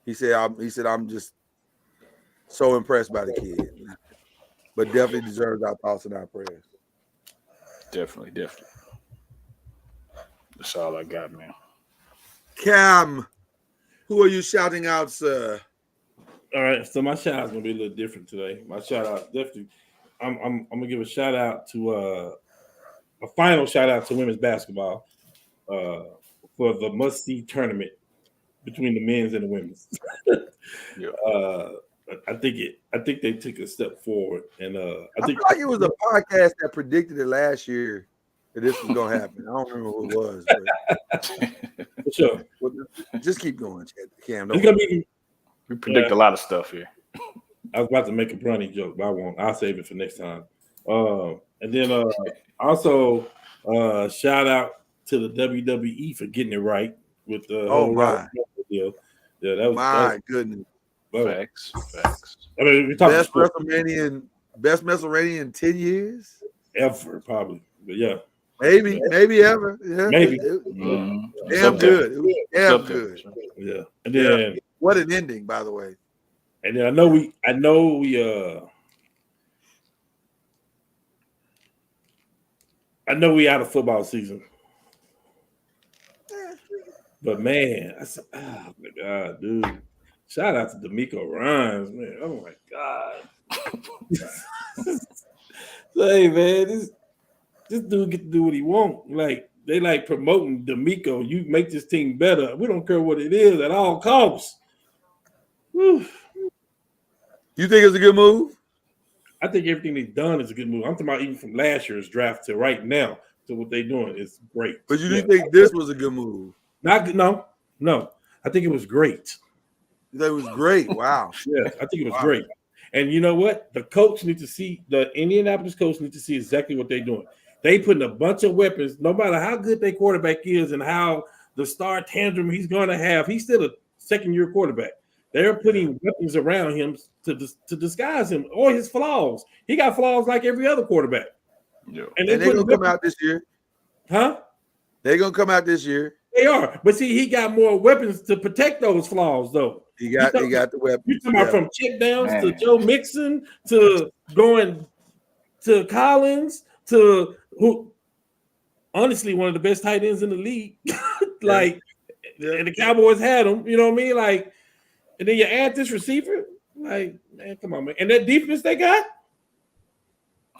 He said, I'm just so impressed by the kid. But definitely deserves our thoughts and our prayers. Definitely. That's all I got, man. Cam, who are you shouting out, sir? All right, so my shout out's gonna be a little different today. My shout out definitely, I'm gonna give a shout out to a final shout out to women's basketball for the must see tournament between the men's and the women's. Yeah. I think they took a step forward, and I feel like it was a podcast that predicted it last year that this was gonna happen. I don't remember who it was, but for sure. Just keep going, Cam. It's gonna be. We predict a lot of stuff here. I was about to make a brunny joke, but I won't. I'll save it for next time. And then also shout out to the WWE for getting it right with the deal. Yeah, that was goodness. Facts. I mean, we talked best WrestleMania in 10 years ever, probably. But yeah, maybe ever. Yeah, maybe. Damn good. It was damn good. Yeah, and then what an ending, by the way. And then I know we out of football season. But man, I said, oh my God, dude. Shout out to D'Amico Rhymes, man. Oh my God. So, hey man, this dude get to do what he want. Like they like promoting D'Amico. You make this team better. We don't care what it is at all costs. Whew. You think it's a good move? I think everything they've done is a good move. I'm talking about even from last year's draft to right now to what they're doing is great. But you didn't think this was a good move? No. I think it was great. That was great. Wow. Yeah, I think it was great. And you know what? The Indianapolis coach needs to see exactly what they're doing. They putting a bunch of weapons, no matter how good their quarterback is and how the star tantrum he's going to have. He's still a second-year quarterback. They're putting weapons around him to disguise him or his flaws. He got flaws like every other quarterback. Yeah. And they're going to come out this year. Huh? They're going to come out this year. They are. But see, he got more weapons to protect those flaws, though. He got the weapons. You're talking about from check downs to Joe Mixon to going to Collins to who honestly one of the best tight ends in the league. And the Cowboys had him, you know what I mean? Like, and then you add this receiver, like, man, come on, man. And that defense they got.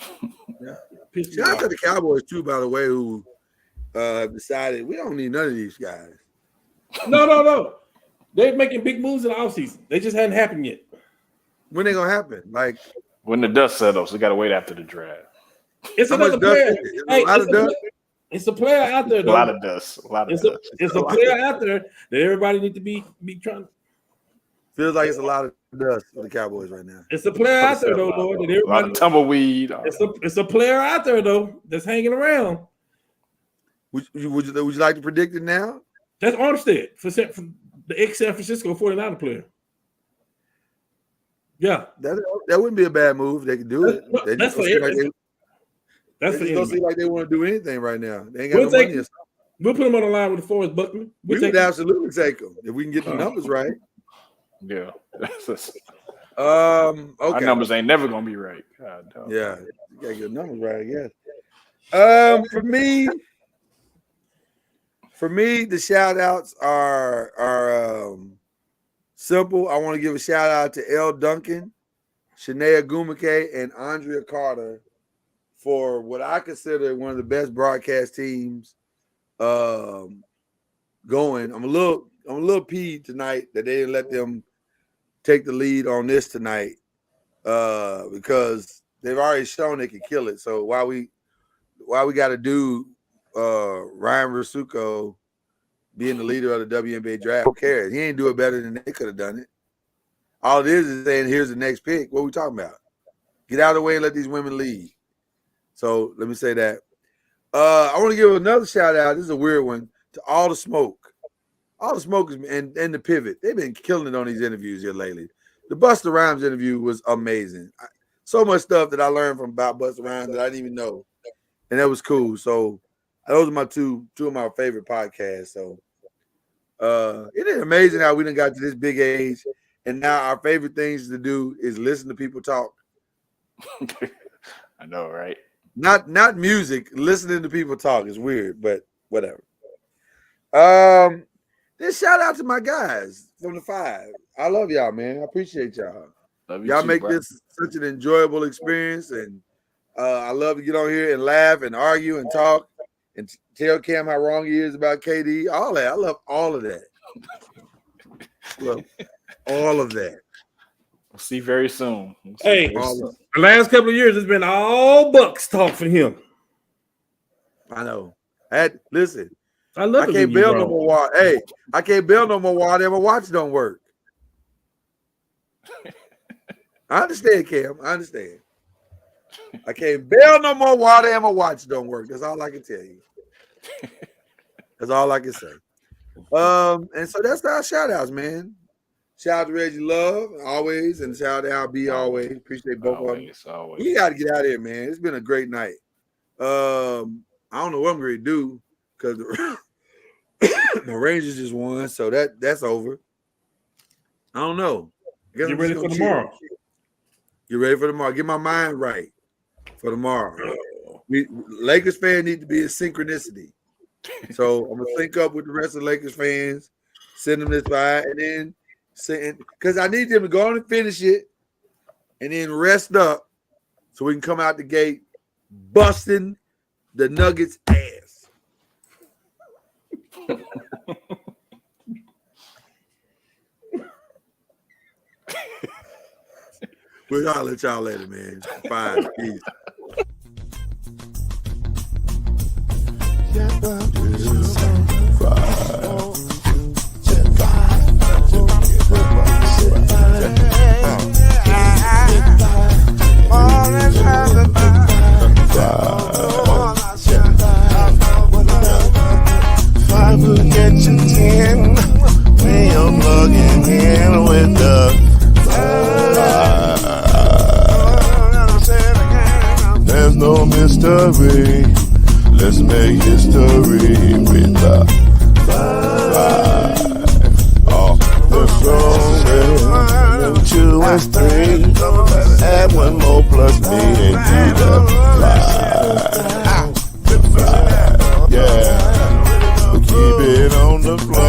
Shout out to the Cowboys too, by the way, who decided we don't need none of these guys. No. They're making big moves in the offseason. They just hadn't happened yet. When they gonna happen? Like when the dust settles, we gotta wait after the draft. It's another player. Hey, it's a player out there, though. A lot of dust. It's a player out there that everybody need to be trying. Feels like it's a lot of dust for the Cowboys right now. It's a player out there, though, Lord. That everybody, a lot of tumbleweed. It's a player out there, though, that's hanging around. Would you like to predict it now? That's Armstead for the ex-San Francisco 49er player. Yeah. That wouldn't be a bad move. They could do it. That's for it. They don't seem like they want to do anything right now. They ain't got no money. We'll put them on the line with DeForest Buckner. We would absolutely take them if we can get the numbers right. Yeah. Okay. Our numbers ain't never gonna be right. God, yeah, you gotta get the numbers right, I guess. For me, the shout outs are simple. I want to give a shout out to Elle Duncan, Shania Gumake, and Andrea Carter for what I consider one of the best broadcast teams going. I'm a little peeved tonight that they didn't let them take the lead on this tonight because they've already shown they can kill it. So why we got to do Ryan Rasuko being the leader of the WNBA draft? Who cares? He ain't do it better than they could have done it. All it is saying, here's the next pick. What are we talking about? Get out of the way and let these women lead. So let me say that. I want to give another shout out. This is a weird one to All the Smoke. All the Smokers and the Pivot. They've been killing it on these interviews here lately. The Busta Rhymes interview was amazing. So much stuff that I learned about Busta Rhymes that I didn't even know. And that was cool. So Those are my two of my favorite podcasts. So it is amazing how we done got to this big age, and now our favorite things to do is listen to people talk. I know, right? Not music. Listening to people talk is weird, but whatever. Then shout out to my guys from the 5. I love y'all, man. I appreciate y'all. Love you Y'all too, make bro. this such an enjoyable experience, and I love to get on here and laugh and argue and talk and tell Cam how wrong he is about KD. All that. I love all of that. Love all of that. We'll see very soon. Hey, the last couple of years, it's been all Bucks talk for him. I know. Listen, I love I it. can't bail no more while. Hey, I can't bail no more while my watch don't work. I understand, Cam. I understand. I can't bail no more while my watch don't work. That's all I can tell you. That's all I can say. And so that's our shout outs, man. Shout out to Reggie Love always, and shout out to Al B always. Appreciate both of them. Always. You got to get out of here, man. It's been a great night. I don't know what I'm going to do because the Rangers just won, so that's over. I don't know. Get ready for tomorrow. Get ready for tomorrow. Get my mind right for tomorrow. Lakers fans need to be in synchronicity. So I'm going to sync up with the rest of the Lakers fans, send them this by, and then because I need them to go on and finish it and then rest up so we can come out the gate busting the Nuggets' ass. We'll holler at y'all later, man. Fine. Peace. Get you 10 when you're plugging in with the there's no mystery. Let's make history with the 5. The strongest 2 and 3. Add 1 more plus me and do the 5. Yeah. Keep it on the floor.